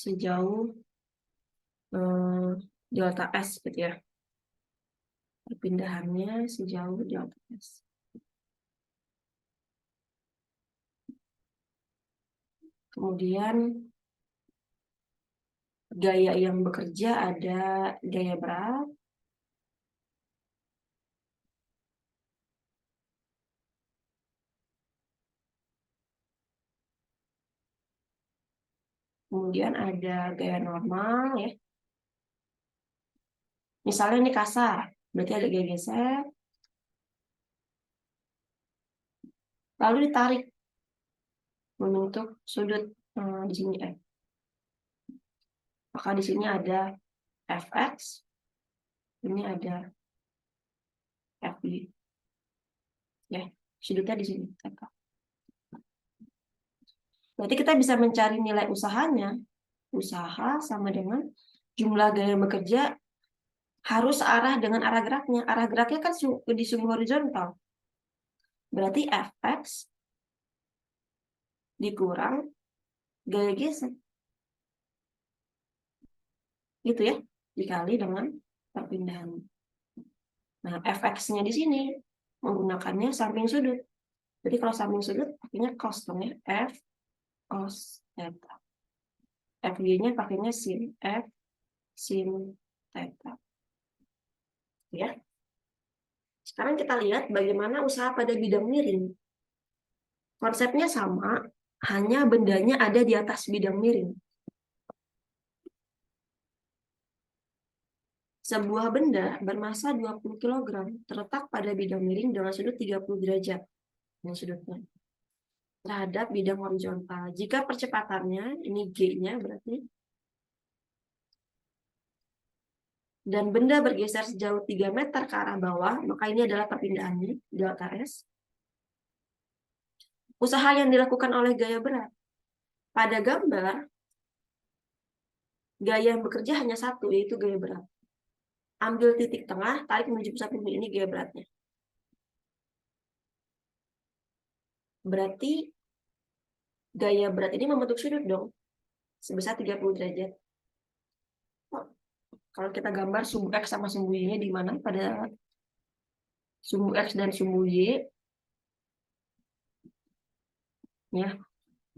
sejauh delta S gitu ya. Perpindahannya sejauh delta S. Kemudian gaya yang bekerja ada gaya berat, kemudian ada gaya normal ya. Misalnya ini kasar, berarti ada gaya geser, lalu ditarik membentuk sudut di sini F. Maka di sini ada Fx, ini ada Fy. Ya, sudutnya di sini. Berarti kita bisa mencari nilai usahanya. Usaha sama dengan jumlah gaya bekerja harus arah dengan arah geraknya. Arah geraknya kan di sumbu horizontal. Berarti Fx dikurang gaya geser. Gitu ya. Dikali dengan perpindahan. Nah, Fx-nya di sini menggunakannya samping sudut. Jadi kalau samping sudut pakainya cos dong ya. F cos theta. Fy-nya pakainya sin F sin theta. Ya. Sekarang kita lihat bagaimana usaha pada bidang miring. Konsepnya sama, hanya bendanya ada di atas bidang miring. Sebuah benda bermasa 20 kg terletak pada bidang miring dengan sudut 30 derajat. Ini sudutnya. Terhadap bidang horizontal. Jika percepatannya, ini G-nya berarti, dan benda bergeser sejauh 3 meter ke arah bawah, maka ini adalah perpindahannya, delta S. Usaha yang dilakukan oleh gaya berat. Pada gambar, gaya yang bekerja hanya satu, yaitu gaya berat. Ambil titik tengah, tarik menuju pusat bumi, ini gaya beratnya. Berarti gaya berat ini membentuk sudut dong, sebesar 30 derajat. Kalau kita gambar sumbu X sama sumbu Y-nya di mana? Pada sumbu X dan sumbu Y, ya,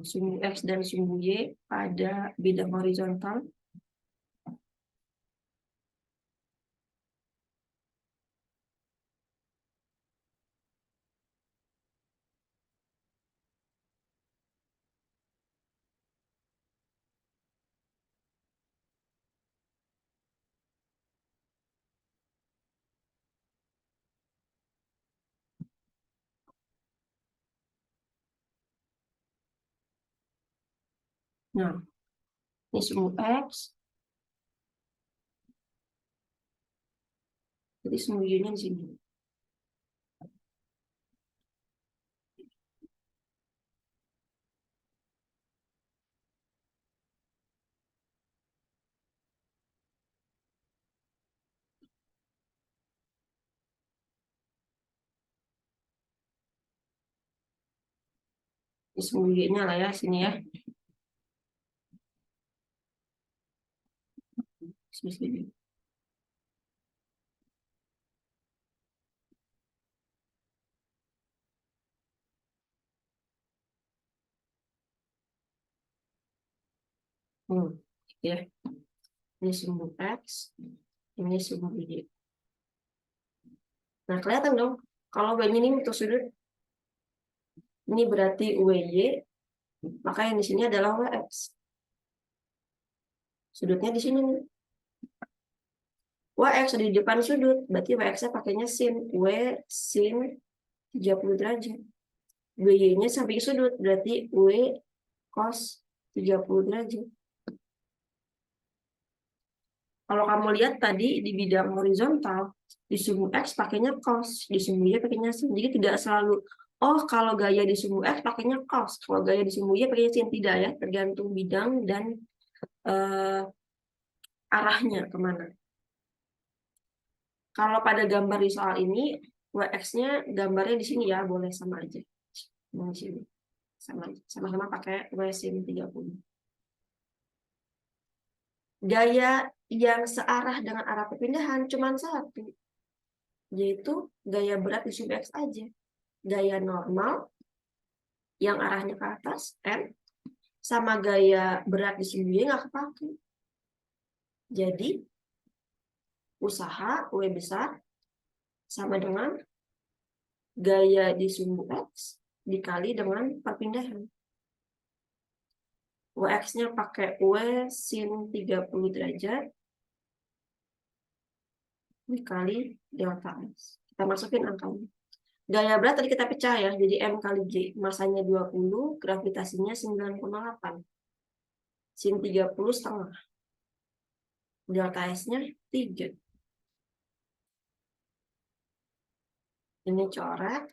sumbu X dan sumbu Y pada bidang horizontal. Nah, ini sumbu X, jadi sumbu Y-nya di sini. Ini sumbu Y-nya lah ya, sini ya. sini. Ya. Ini sumbu X, ini sumbu Y. Nah, kelihatan dong, kalau begini untuk sudut, ini berarti UY, maka yang di sini adalah WX. Sudutnya di sini nih. WX di depan sudut, berarti WX-nya pakainya sin. W sin 30 derajat. WY-nya samping sudut, berarti W cos 30 derajat. Kalau kamu lihat tadi di bidang horizontal, di sumbu X pakainya cos, di sumbu Y pakainya sin. Jadi tidak selalu, oh kalau gaya di sumbu X pakainya cos, kalau gaya di sumbu Y pakainya sin. Tidak ya, tergantung bidang dan arahnya kemana. Kalau pada gambar di soal ini, WX-nya gambarnya di sini ya, boleh sama aja. Di sini. Sama-sama pakai W sin 30. Gaya yang searah dengan arah perpindahan cuma satu, yaitu gaya berat di sumbu X aja. Gaya normal yang arahnya ke atas, M, sama gaya berat di sumbu Y nggak kepake. Jadi, usaha W besar sama dengan gaya di sumbu X dikali dengan perpindahan. WX-nya pakai W sin 30 derajat dikali delta S. Kita masukin angkanya. Gaya berat tadi kita pecah ya, jadi M kali G. Masanya 20, gravitasinya 9,8. Sin 30 setengah. Delta S-nya 3. Ini coret,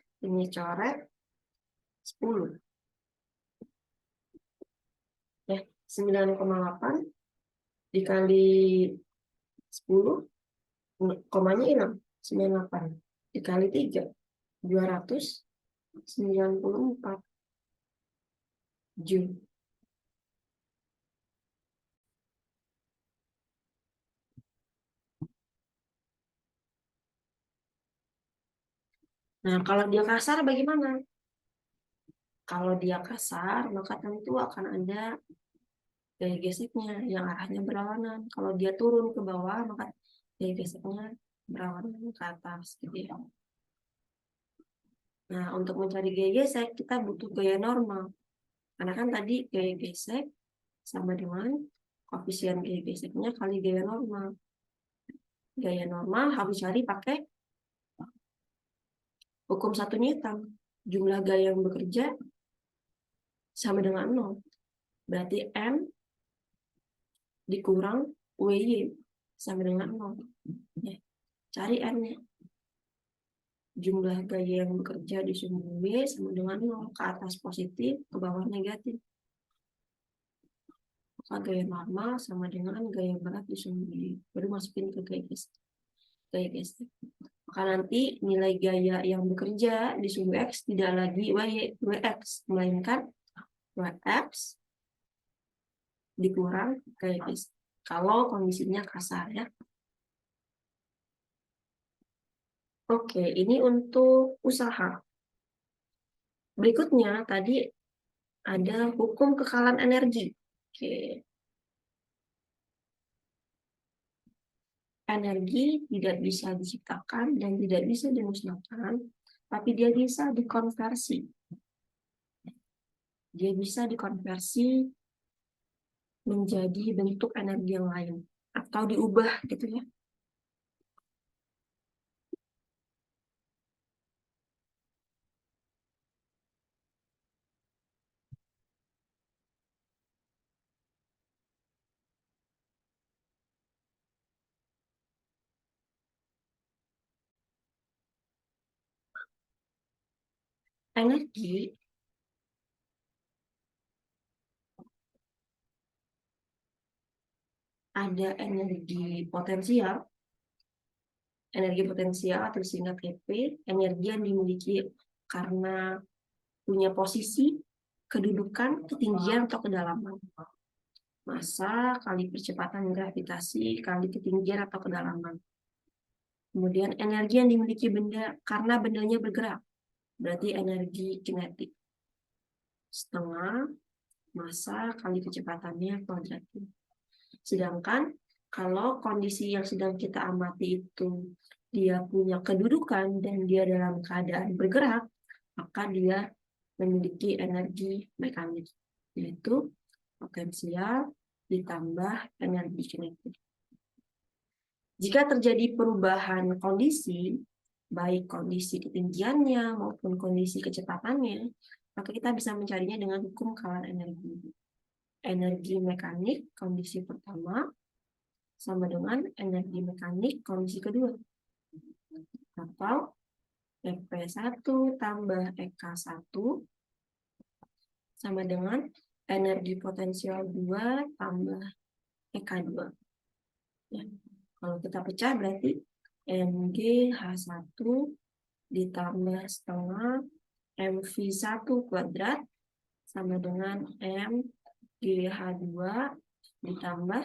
10. Ya, 9,8 dikali 10, komanya hilang, 98. Dikali 3, 294 Joule. Nah, kalau dia kasar bagaimana? Kalau dia kasar, maka tentu akan ada gaya geseknya yang arahnya berlawanan. Kalau dia turun ke bawah, maka gaya geseknya berlawanan ke atas, gitu ya. Nah, untuk mencari gaya gesek, kita butuh gaya normal. Karena kan tadi gaya gesek sama dengan koefisien gaya geseknya kali gaya normal. Gaya normal harus cari pakai hukum 1 Newton. Jumlah gaya yang bekerja sama dengan 0. Berarti M dikurang WY sama dengan 0. Ya, cari N-nya. Jumlah gaya yang bekerja di sumbu W sama dengan 0. Ke atas positif, ke bawah negatif. Maka gaya normal sama dengan gaya berat di sumbu W. Baru masukin ke gaya gesek. Maka nanti nilai gaya yang bekerja di sumbu X tidak lagi WX, melainkan WX dikurang gaya gesek. Kalau kondisinya kasar ya. Oke, ini untuk usaha. Berikutnya tadi ada hukum kekalan energi. Oke. Energi tidak bisa diciptakan dan tidak bisa dimusnahkan, tapi dia bisa dikonversi. Dia bisa dikonversi menjadi bentuk energi yang lain atau diubah gitu ya. Energi ada energi potensial atau disingkat EP, energi yang dimiliki karena punya posisi, kedudukan, ketinggian, atau kedalaman. Massa kali percepatan gravitasi kali ketinggian atau kedalaman. Kemudian energi yang dimiliki benda karena bendanya bergerak, berarti energi kinetik. Setengah massa kali kecepatannya kuadratnya. Sedangkan kalau kondisi yang sedang kita amati itu dia punya kedudukan dan dia dalam keadaan bergerak, maka dia memiliki energi mekanik, yaitu potensial ditambah energi kinetik. Jika terjadi perubahan kondisi, baik kondisi ketinggiannya maupun kondisi kecepatannya, maka kita bisa mencarinya dengan hukum kawan energi. Energi mekanik kondisi pertama sama dengan energi mekanik kondisi kedua. Atau EP1 tambah EK1 sama dengan energi potensial 2 tambah EK2. Ya. Kalau kita pecah berarti MgH1 ditambah setengah MV1 kuadrat sama dengan MgH2 ditambah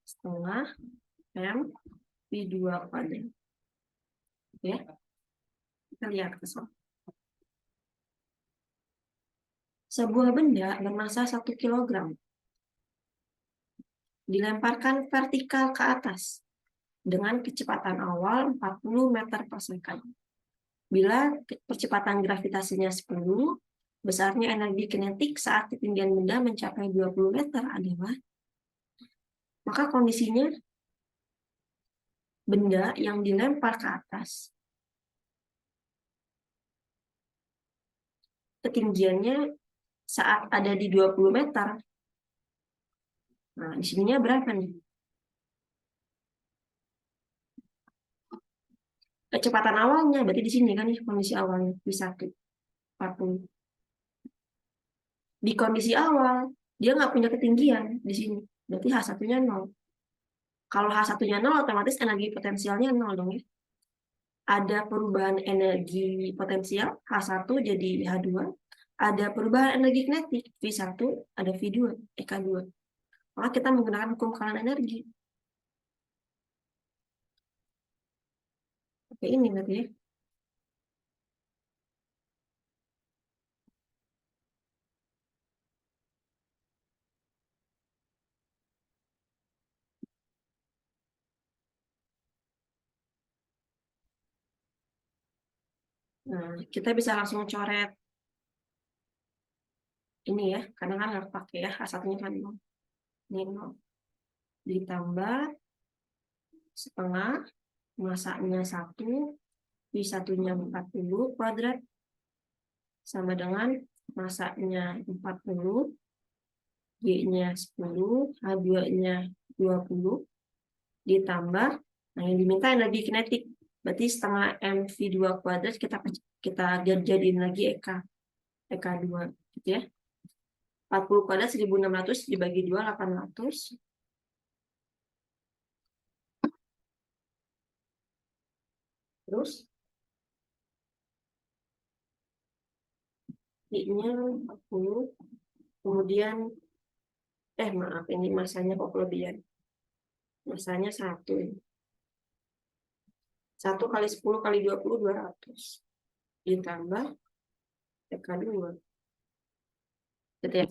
setengah MV2 kuadrat. Oke, kita lihat ke soal. Sebuah benda bermassa 1 kg dilemparkan vertikal ke atas dengan kecepatan awal 40 meter per second. Bila percepatan gravitasinya 10, besarnya energi kinetik saat ketinggian benda mencapai 20 meter adalah, maka kondisinya benda yang dilempar ke atas ketinggiannya saat ada di 20 meter. Nah, di sininya berapa nih? Kecepatan awalnya, berarti di sini kan nih kondisi awalnya, V1, 40. Di kondisi awal, dia nggak punya ketinggian di sini. Berarti H1-nya 0. Kalau H1-nya 0, otomatis energi potensialnya 0 dong ya. Ada perubahan energi potensial, H1 jadi H2. Ada perubahan energi kinetik, V1, ada V2, EK2. Maka kita menggunakan hukum kawan energi. Oke, ini berarti ya. Nah, kita bisa langsung coret ini ya, karena kan harus pakai ya, H1-nya kan 0. Ini 0. Ditambah setengah, massanya 1, V1-nya 40 kuadrat, sama dengan massanya 40, Y-nya 10, H2-nya 20, ditambah, nah yang diminta energi kinetik, berarti setengah MV2 kuadrat kita jadiin lagi EK2, gitu ya. 40 kuadrat 1600 dibagi 2, 800. Terus I-nya 40, kemudian maaf, ini masanya kok kelebihan. Masanya 1. 1 kali 10 kali 20, 200. Ditambah EK2. Gitu ya.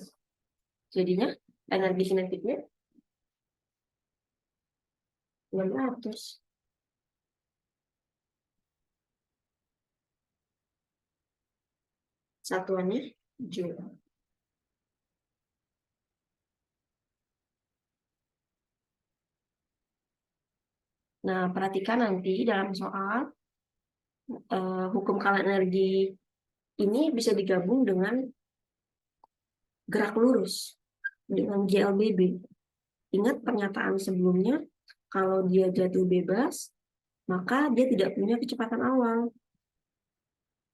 Jadinya energi kinetiknya 600. Satuannya joule. Nah, perhatikan nanti dalam soal hukum kawan energi ini bisa digabung dengan gerak lurus dengan GLBB. Ingat pernyataan sebelumnya, kalau dia jatuh bebas, maka dia tidak punya kecepatan awal.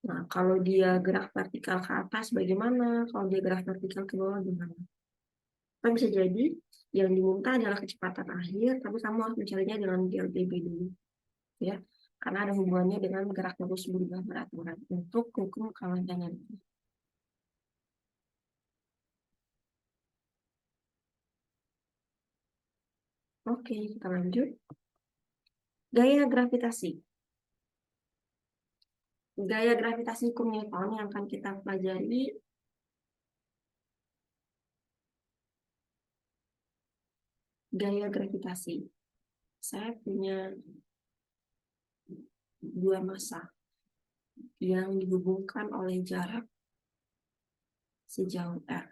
Nah, kalau dia gerak vertikal ke atas bagaimana? Kalau dia gerak vertikal ke bawah gimana? Kan bisa jadi yang diminta adalah kecepatan akhir, tapi kamu harus mencarinya dengan GLBB dulu. Ya, karena ada hubungannya dengan gerak lurus berubah beraturan untuk hukum kawan energi. Oke, kita lanjut. Gaya gravitasi. Gaya gravitasi hukum Newton yang akan kita pelajari gaya gravitasi. Saya punya dua massa yang dihubungkan oleh jarak sejauh R.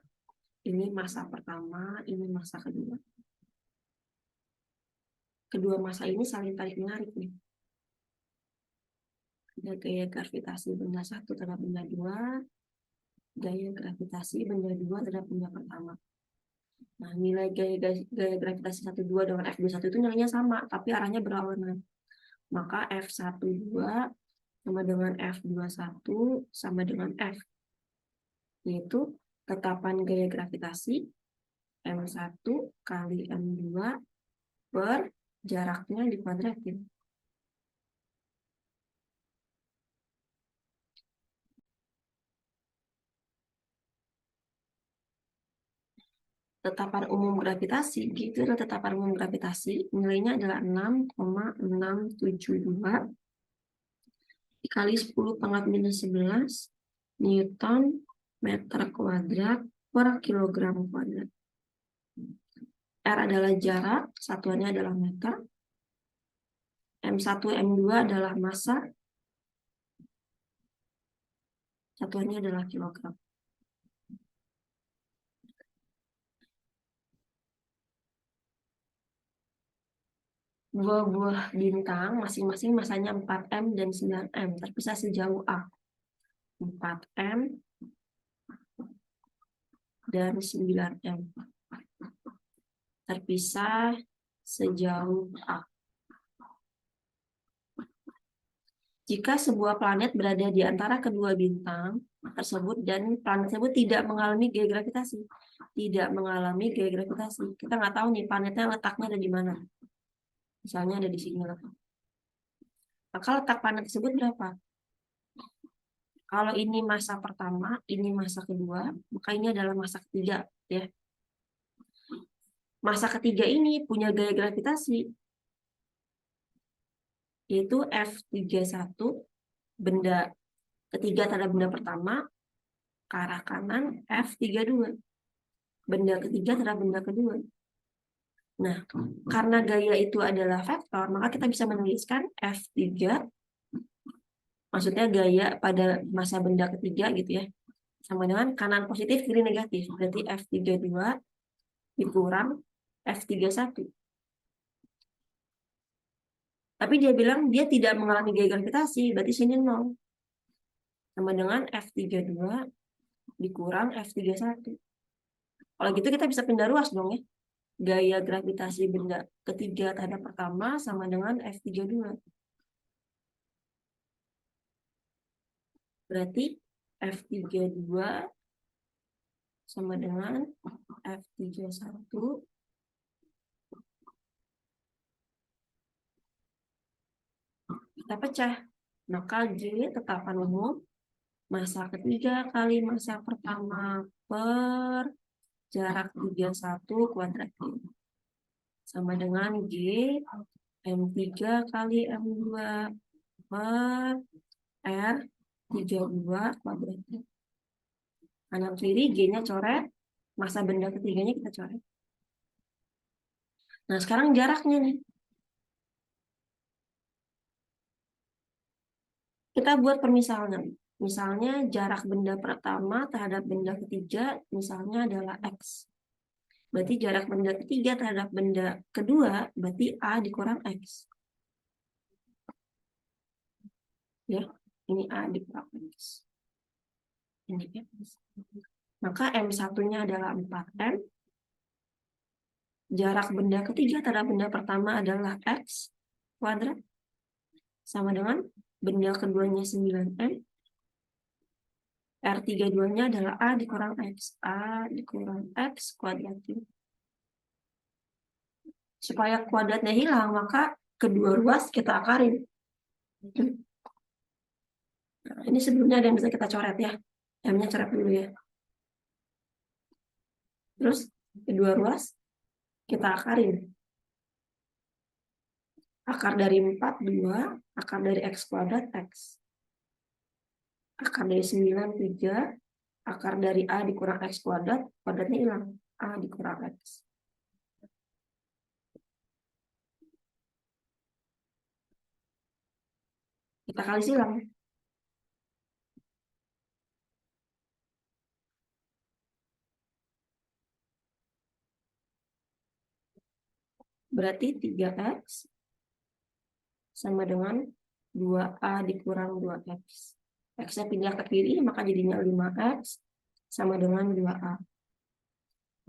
Ini massa pertama, ini massa kedua. Kedua massa ini saling tarik-menarik nih. Ada gaya gravitasi benda satu terhadap benda dua, gaya gravitasi benda dua terhadap benda pertama. Nah, nilai gaya gravitasi 12 dengan F21 itu nilainya sama, tapi arahnya berlawanan. Maka F12 sama dengan F21 sama dengan F, yaitu tetapan gaya gravitasi M1 kali M2 per jaraknya dikuadratin. Tetapan umum gravitasi, gitu adalah tetapan umum gravitasi, nilainya adalah 6,672 dikali 10⁻⁻11 Newton meter kuadrat per kilogram kuadrat. R adalah jarak, satuannya adalah meter. M1, M2 adalah massa, satuannya adalah kilogram. Dua buah bintang masing-masing massanya 4M dan 9M, terpisah sejauh A. 4M dan 9M. Terpisah sejauh A. Jika sebuah planet berada di antara kedua bintang tersebut dan planet tersebut tidak mengalami gaya gravitasi, kita nggak tahu nih planetnya letaknya ada di mana. Misalnya ada di sini lah. Maka letak planet tersebut berapa? Kalau ini massa pertama, ini massa kedua, maka ini adalah massa ketiga, ya. Massa ketiga ini punya gaya gravitasi, yaitu F31, benda ketiga terhadap benda pertama, ke arah kanan, F32, benda ketiga terhadap benda kedua. Nah, karena gaya itu adalah vektor, maka kita bisa menuliskan F3, maksudnya gaya pada massa benda ketiga gitu ya, sama dengan kanan positif, kiri negatif. Berarti F32 dikurang F31. Tapi dia bilang dia tidak mengalami gaya gravitasi, berarti sini 0. Sama dengan F32 dikurang F31. Kalau gitu kita bisa pindah ruas dong ya. Gaya gravitasi benda ketiga terhadap pertama sama dengan F32. Berarti F32 sama dengan F31 kita pecah. Maka G tetapan umum massa ketiga kali massa pertama per jarak 31 kuadrat sama dengan G M3 kali M2 per R32 kuadrat. Kanan kiri G-nya coret, massa benda ketiganya kita coret. Nah, sekarang jaraknya nih. Kita buat permisalan. Misalnya jarak benda pertama terhadap benda ketiga misalnya adalah X. Berarti jarak benda ketiga terhadap benda kedua berarti A dikurang X. Ya, ini A dikurang X. Ini X. Maka M1-nya adalah 4M. Jarak benda ketiga terhadap benda pertama adalah X kuadrat. Sama dengan benda keduanya 9M. R32-nya adalah A dikurang X. A dikurang X kuadrat. Supaya kuadratnya hilang, maka kedua ruas kita akarin. Nah, ini sebelumnya ada yang bisa kita coret ya. M-nya coret dulu ya. Terus kedua ruas kita akarin. Akar dari 4, 2. Akar dari X kuadrat, X. Akar dari 9, 3. Akar dari A dikurang X kuadrat, kuadratnya hilang. A dikurang X. Kita kali silang. Berarti 3X sama dengan 2A dikurang 2X. X-nya pindah ke kiri, maka jadinya 5X sama dengan 2A.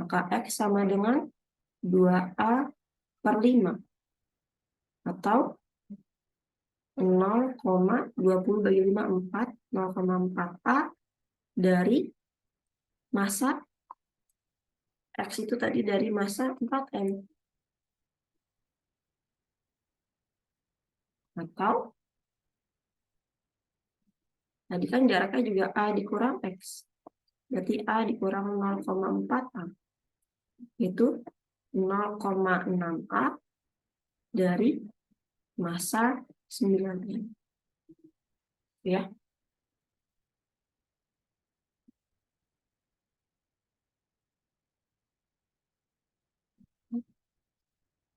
Maka X sama dengan 2A per 5. Atau 0,20 bagi 5, 4. 0,4A dari massa X itu tadi dari massa 4M. Atau tadi kan jaraknya juga A dikurang X. Berarti A dikurang 0,4A. Itu 0,6A dari massa 9M. Ya.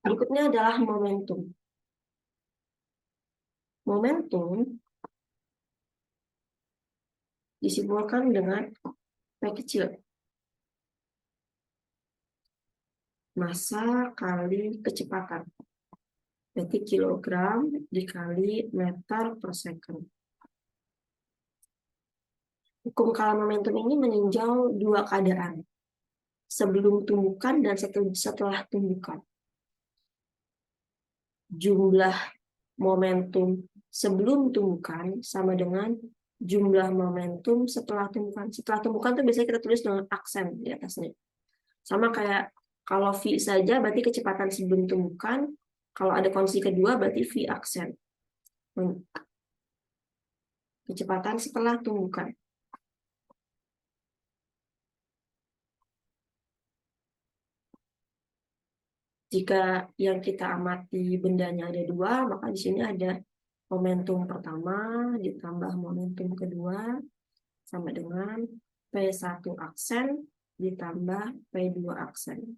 Berikutnya adalah momentum. Momentum disimbolkan dengan P kecil. Massa kali kecepatan. Berarti kilogram dikali meter per second. Hukum kalam momentum ini meninjau dua keadaan. Sebelum tumbukan dan setelah tumbukan. Jumlah momentum sebelum tumbukan sama dengan jumlah momentum setelah tumbukan. Setelah tumbukan itu biasanya kita tulis dengan aksen di atasnya. Sama kayak kalau V saja berarti kecepatan sebelum tumbukan. Kalau ada kondisi kedua berarti V aksen. Kecepatan setelah tumbukan. Jika yang kita amati bendanya ada dua, maka di sini ada momentum pertama ditambah momentum kedua sama dengan P1 aksen ditambah P2 aksen.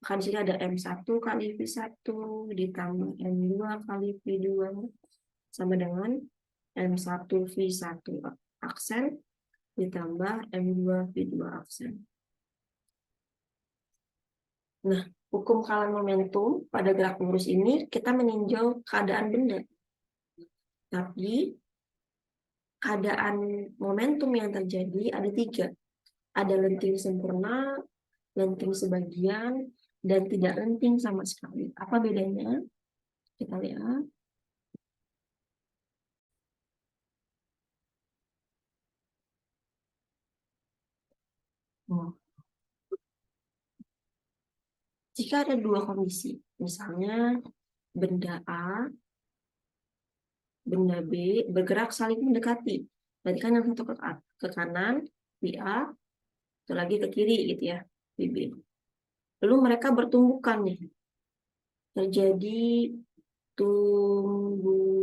Maka di sini ada M1 kali V1 ditambah M2 kali V2 sama dengan M1 V1 aksen ditambah M2 V2 aksen. Nah, hukum kalam momentum pada gerak lurus ini kita meninjau keadaan benda. Tapi keadaan momentum yang terjadi ada tiga. Ada lenting sempurna, lenting sebagian, dan tidak lenting sama sekali. Apa bedanya? Kita lihat. Jika ada dua kondisi, misalnya benda A, benda B bergerak saling mendekati. Berarti kan yang satu ke kanan, di A, satu lagi ke kiri gitu ya, di B. Lalu mereka bertumbukan nih. Terjadi tumbukan.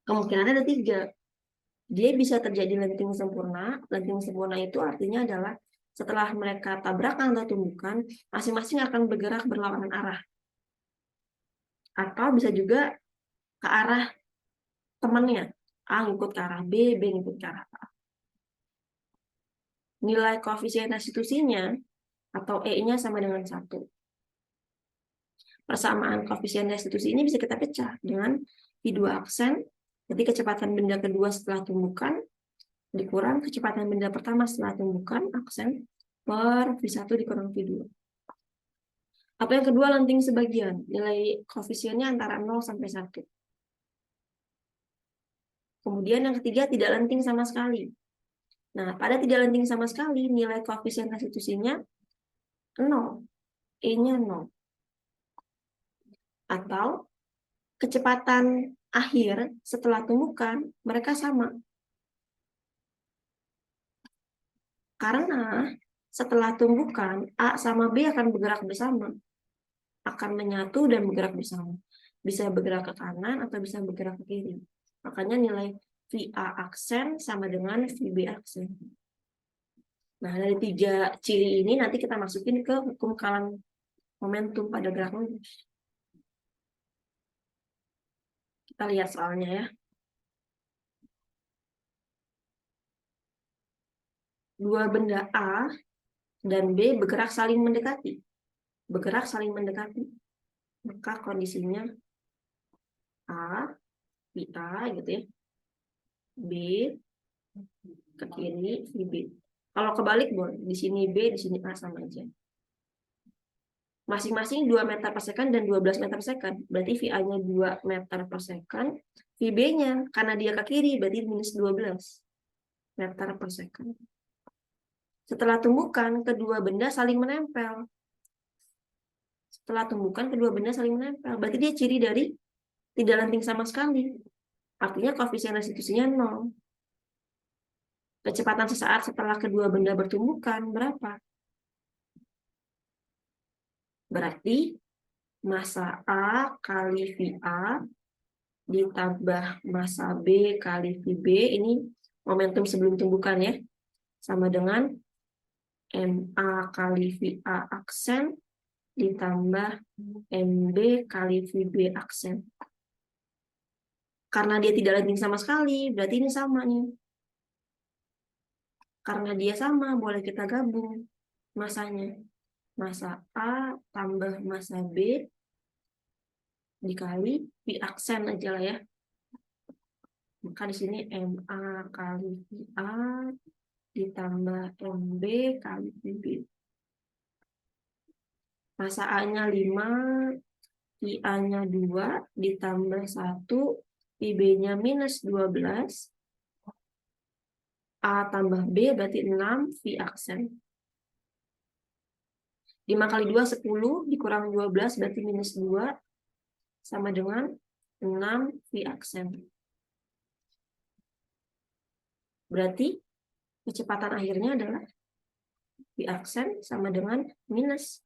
Kemungkinan ada tiga. Dia bisa terjadi lenting sempurna. Lenting sempurna itu artinya adalah setelah mereka tabrakan atau tumbukan, masing-masing akan bergerak berlawanan arah. Atau bisa juga ke arah temannya. A ngikut ke arah B, B ngikut ke arah A. Nilai koefisien restitusinya atau E-nya sama dengan 1. Persamaan koefisien restitusi ini bisa kita pecah dengan V2 aksen. Jadi kecepatan benda kedua setelah tumbukan dikurang kecepatan benda pertama setelah tumbukan aksen per V1 dikurang V2. Apa yang kedua lenting sebagian. Nilai koefisiennya antara 0 sampai 1. Kemudian yang ketiga tidak lenting sama sekali. Nah, pada tidak lenting sama sekali nilai koefisien restitusinya 0. E-nya 0. Atau kecepatan akhir setelah tumbukan mereka sama. Karena setelah tumbukan A sama B akan bergerak bersama. akan menyatu dan bergerak bersama. Bisa bergerak ke kanan atau bisa bergerak ke kiri. Makanya nilai VA aksen sama dengan VB aksen. Nah, dari 3 ciri ini nanti kita masukin ke hukum kalan momentum pada gerak lurus. Kita lihat soalnya ya. Dua benda A dan B bergerak saling mendekati. Bergerak saling mendekati. Maka kondisinya A, VA gitu ya. B ke kiri, VB. Kalau kebalik boleh. Di sini B, di sini A sama aja. Masing-masing 2 meter per second dan 12 meter per second. Berarti VA-nya 2 meter per second. VB-nya, karena dia ke kiri, berarti minus 12 meter per second. Setelah tumbukan, kedua benda saling menempel. Setelah tumbukan, kedua benda saling menempel. Berarti dia ciri dari tidak lenting sama sekali. Artinya koefisien restitusinya 0. Kecepatan sesaat setelah kedua benda bertumbukan berapa? Berarti massa A kali VA ditambah massa B kali VB, ini momentum sebelum tumbukan ya, sama dengan MA kali VA aksen ditambah MB kali VB aksen. Karena dia tidak lenting sama sekali, berarti ini sama nih. Karena dia sama, boleh kita gabung masanya. Massa A tambah massa B dikali V aksen aja lah ya. Maka di sini MA kali VA ditambah MB kali VB. Massa A-nya 5, VA-nya 2, ditambah 1, VB-nya minus 12, A tambah B berarti 6, V aksen. 5 kali 2, 10, dikurang 12 berarti minus 2, sama dengan 6 V aksen. Berarti kecepatan akhirnya adalah V aksen sama dengan minus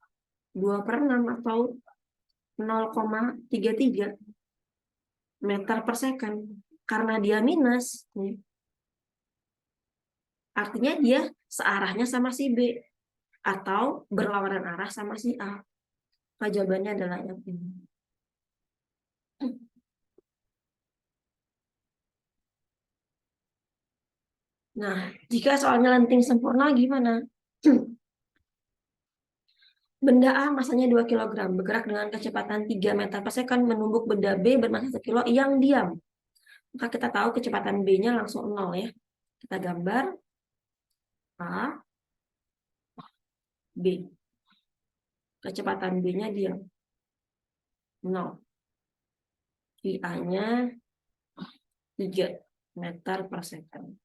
2/6 atau 0,33 meter per second. Karena dia minus, artinya dia searahnya sama si B atau berlawanan arah sama si A. Maka jawabannya adalah yang ini. Nah, jika soalnya lenting sempurna gimana? Benda A masanya 2 kg, bergerak dengan kecepatan 3 meter per second menumbuk benda B bermassa 1 kg yang diam. Maka kita tahu kecepatan B-nya langsung 0 ya. Kita gambar A, B. Kecepatan B-nya diam. 0. VA-nya 3 meter per second.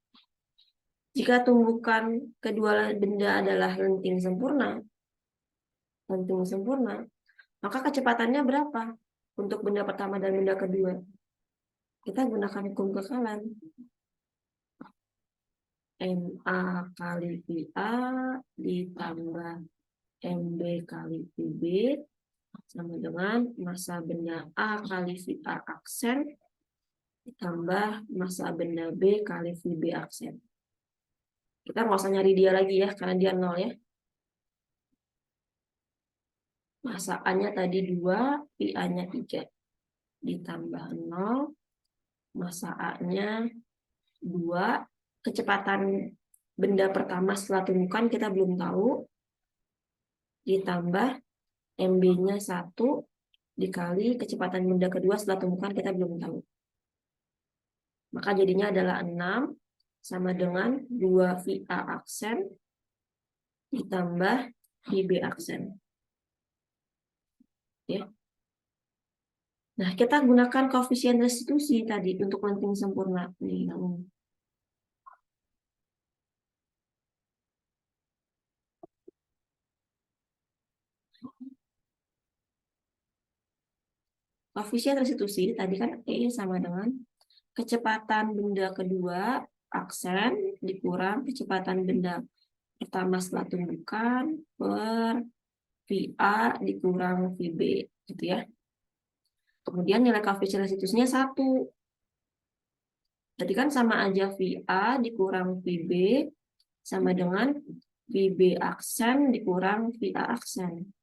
Jika tumbukan kedua benda adalah lenting sempurna, maka kecepatannya berapa untuk benda pertama dan benda kedua? Kita gunakan hukum kekalan. MA kali VA ditambah MB kali VB sama dengan massa benda A kali VA aksen ditambah massa benda B kali VB aksen. Kita nggak usah nyari dia lagi ya, karena dia 0 ya. Massa A-nya tadi 2, VA-nya 3. Ditambah 0, massa A-nya 2. Kecepatan benda pertama setelah tumbukan kita belum tahu. Ditambah MB-nya 1 dikali kecepatan benda kedua setelah tumbukan kita belum tahu. Maka jadinya adalah 6 sama dengan 2 VA aksen ditambah VB aksen. Ya. Nah, kita gunakan koefisien restitusi tadi untuk lenting sempurna. Nih, koefisien restitusi tadi kan E sama dengan kecepatan benda kedua aksen dikurang kecepatan benda pertama setelah tumbukan per VA dikurang VB, gitu ya. Kemudian nilai koefisien resitusnya 1. Jadi kan sama aja VA dikurang VB sama dengan VB aksen dikurang VA aksen.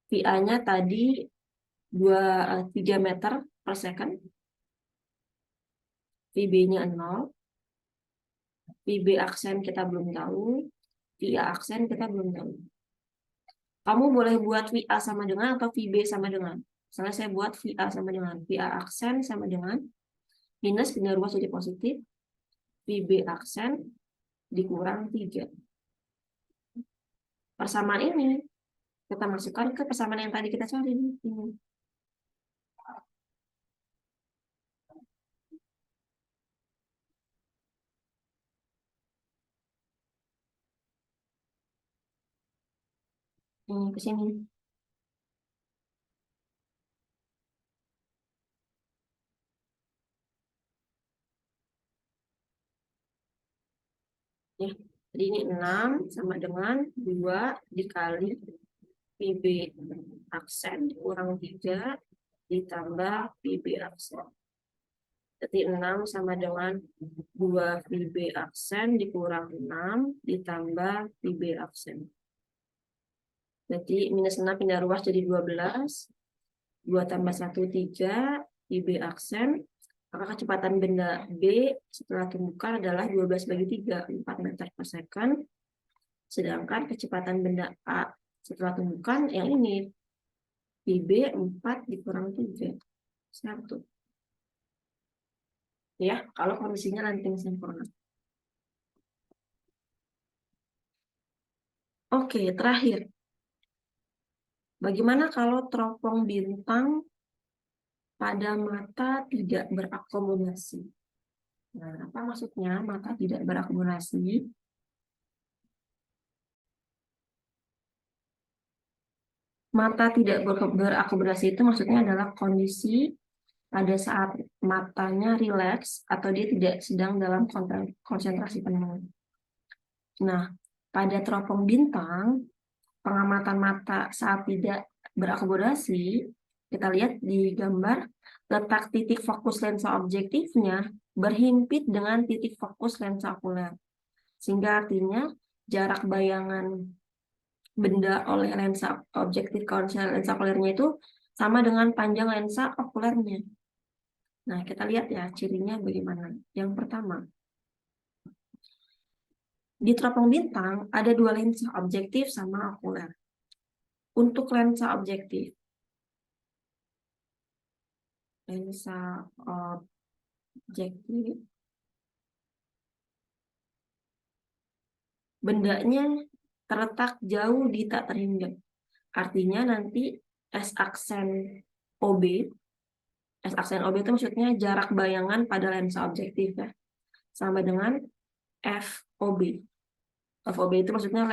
VA-nya tadi 3 meter per second. VB-nya 0. VB aksen kita belum tahu. VA aksen kita belum tahu. Kamu boleh buat VA sama dengan atau VB sama dengan. Misalnya saya buat VA sama dengan VA aksen sama dengan minus pindah ruas jadi positif. VB aksen dikurang 3. Persamaan ini kita masukkan ke persamaan yang tadi kita cari. Ini. Ke sini. Ya, jadi ini 6 sama dengan 2 dikali VB aksen dikurang 3 ditambah VB aksen. Jadi 6 sama dengan 2 VB aksen dikurang 6 ditambah VB aksen. Jadi minus 6 pindah ruas jadi 12. 2 tambah 1, 3. VB aksen. Maka kecepatan benda B setelah tumbukan adalah 12 bagi 3, 4 meter per second. Sedangkan kecepatan benda A setelah tumbukan yang ini, VB 4 dikurang 3. 1. Ya, kalau kondisinya ranting sempurna. Oke, terakhir. Bagaimana kalau teropong bintang pada mata tidak berakomodasi? Nah, apa maksudnya mata tidak berakomodasi? Mata tidak berakomodasi itu maksudnya adalah kondisi pada saat matanya rileks atau dia tidak sedang dalam konsentrasi penuh. Nah, pada teropong bintang, pengamatan mata saat tidak berakomodasi, kita lihat di gambar, letak titik fokus lensa objektifnya berhimpit dengan titik fokus lensa okuler. Sehingga artinya jarak bayangan benda oleh lensa objektif lensa okulernya itu sama dengan panjang lensa okulernya. Nah, kita lihat ya cirinya bagaimana. Yang pertama, di teropong bintang ada 2 lensa objektif sama okuler. Untuk lensa objektif, bendanya terletak jauh di tak terhingga. Artinya nanti S aksen OB itu maksudnya jarak bayangan pada lensa objektif ya, sama dengan FOB. FOB itu maksudnya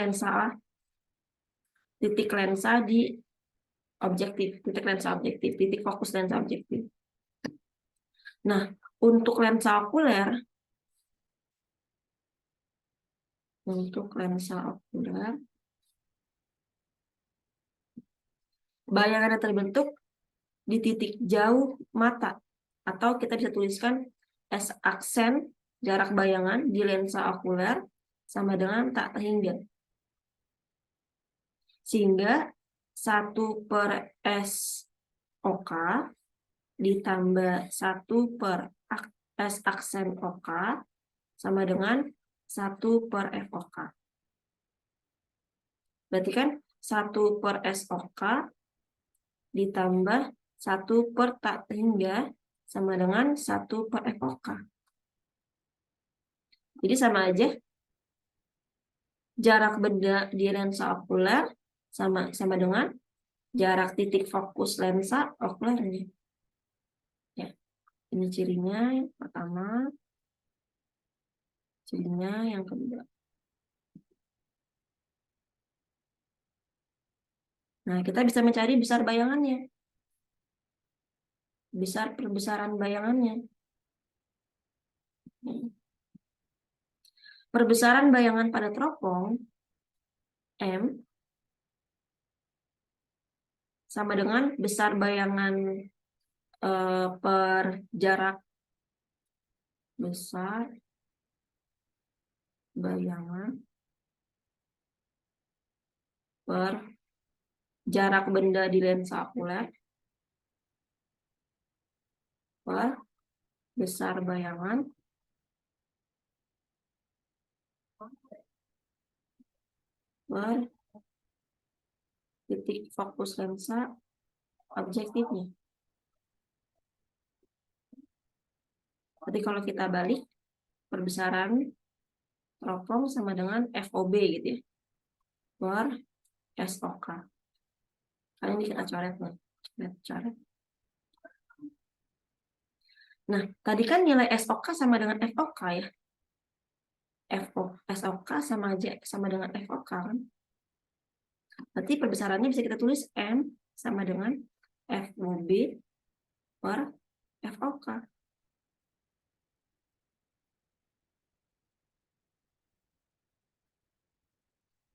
titik lensa di objektif, titik fokus lensa objektif. Nah, untuk lensa okuler, bayangan yang terbentuk di titik jauh mata, atau kita bisa tuliskan S aksen jarak bayangan di lensa okuler sama dengan tak terhingga. Sehingga 1/S-OK ditambah 1/S aksen OK sama dengan 1/FOK. Berarti kan 1/SOK ditambah 1 tak terhingga sama dengan 1/FOK. Jadi sama aja jarak benda di lensa okuler sama dengan jarak titik fokus lensa okulernya. Ya, ini cirinya yang pertama, cirinya yang kedua. Nah, kita bisa mencari besar bayangannya. Perbesaran bayangannya. Perbesaran bayangan pada teropong M sama dengan besar bayangan per jarak besar bayangan per jarak benda di lensa okuler per besar bayangan per titik fokus lensa objektifnya. Jadi kalau kita balik, perbesaran teropong sama dengan FOB gitu ya, per SOK. Kali ini kita coret nih, coret. Nah, tadi kan nilai SOK sama dengan FOK ya. SOK sama dengan FOK kan. Berarti perbesarannya bisa kita tulis M sama dengan FOB per FOK.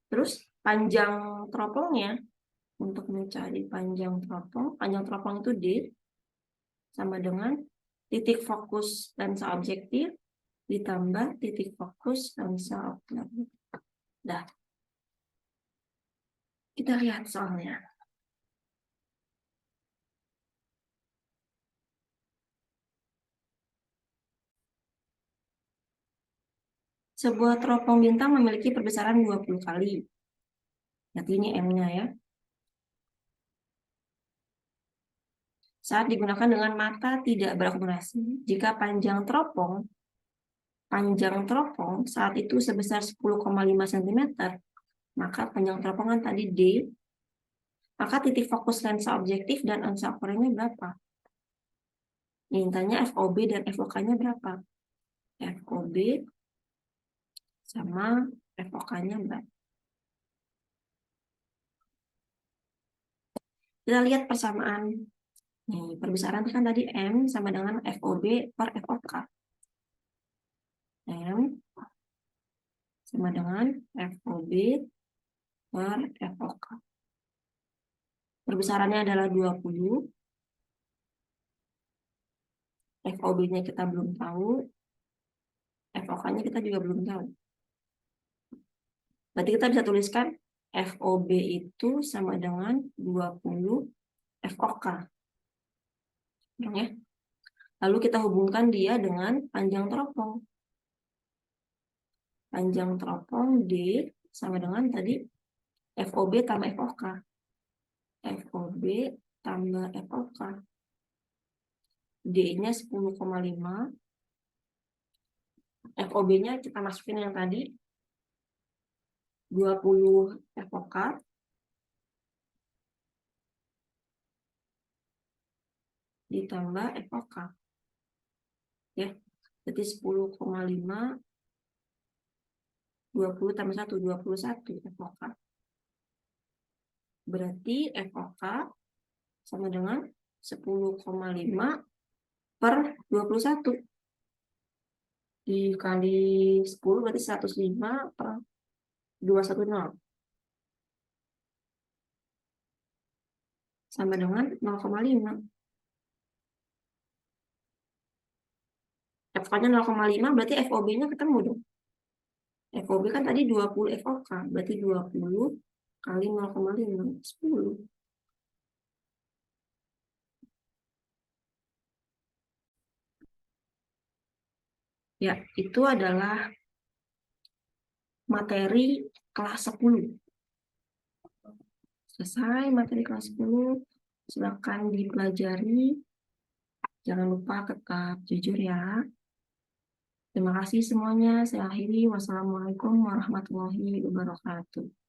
Terus panjang teropongnya, untuk mencari panjang teropong itu D sama dengan titik fokus lensa objektif ditambah titik fokus lensa okuler. Dah. Kita lihat soalnya. Sebuah teropong bintang memiliki perbesaran 20 kali. Berarti ini M-nya ya. Saat digunakan dengan mata tidak berakumulasi, jika panjang teropong saat itu sebesar 10,5 cm, maka panjang teropong kan tadi D, maka titik fokus lensa objektif dan lensa okulernya berapa? Mintanya FOB dan FOK-nya berapa? FOB sama FOK-nya berapa? Kita lihat persamaan. Nih, perbesaran kan tadi M sama dengan FOB per FOK. M sama dengan FOB per FOK. Perbesarannya adalah 20. FOB-nya kita belum tahu. FOK-nya kita juga belum tahu. Berarti kita bisa tuliskan FOB itu sama dengan 20 FOK. Ya. Lalu kita hubungkan dia dengan panjang teropong. Panjang teropong D sama dengan tadi FOB tambah FOK. FOB tambah FOK. D-nya 10,5. FOB-nya kita masukin yang tadi 20 FOK ditambah FOK. Ya. Jadi 10,5 20 tambah 1 21 FOK. Berarti FOK sama dengan 10,5 per 21. Dikali 10 berarti 105 per 210. Sama dengan 0,5. FOK-nya 0,5 berarti FOB-nya ketemu dong. FOB kan tadi 20 FOK, berarti 20 kali 0,5, 10. Ya, itu adalah materi kelas 10. Selesai materi kelas 10. Silakan dipelajari. Jangan lupa tetap jujur ya. Terima kasih semuanya. Saya akhiri. Wassalamualaikum warahmatullahi wabarakatuh.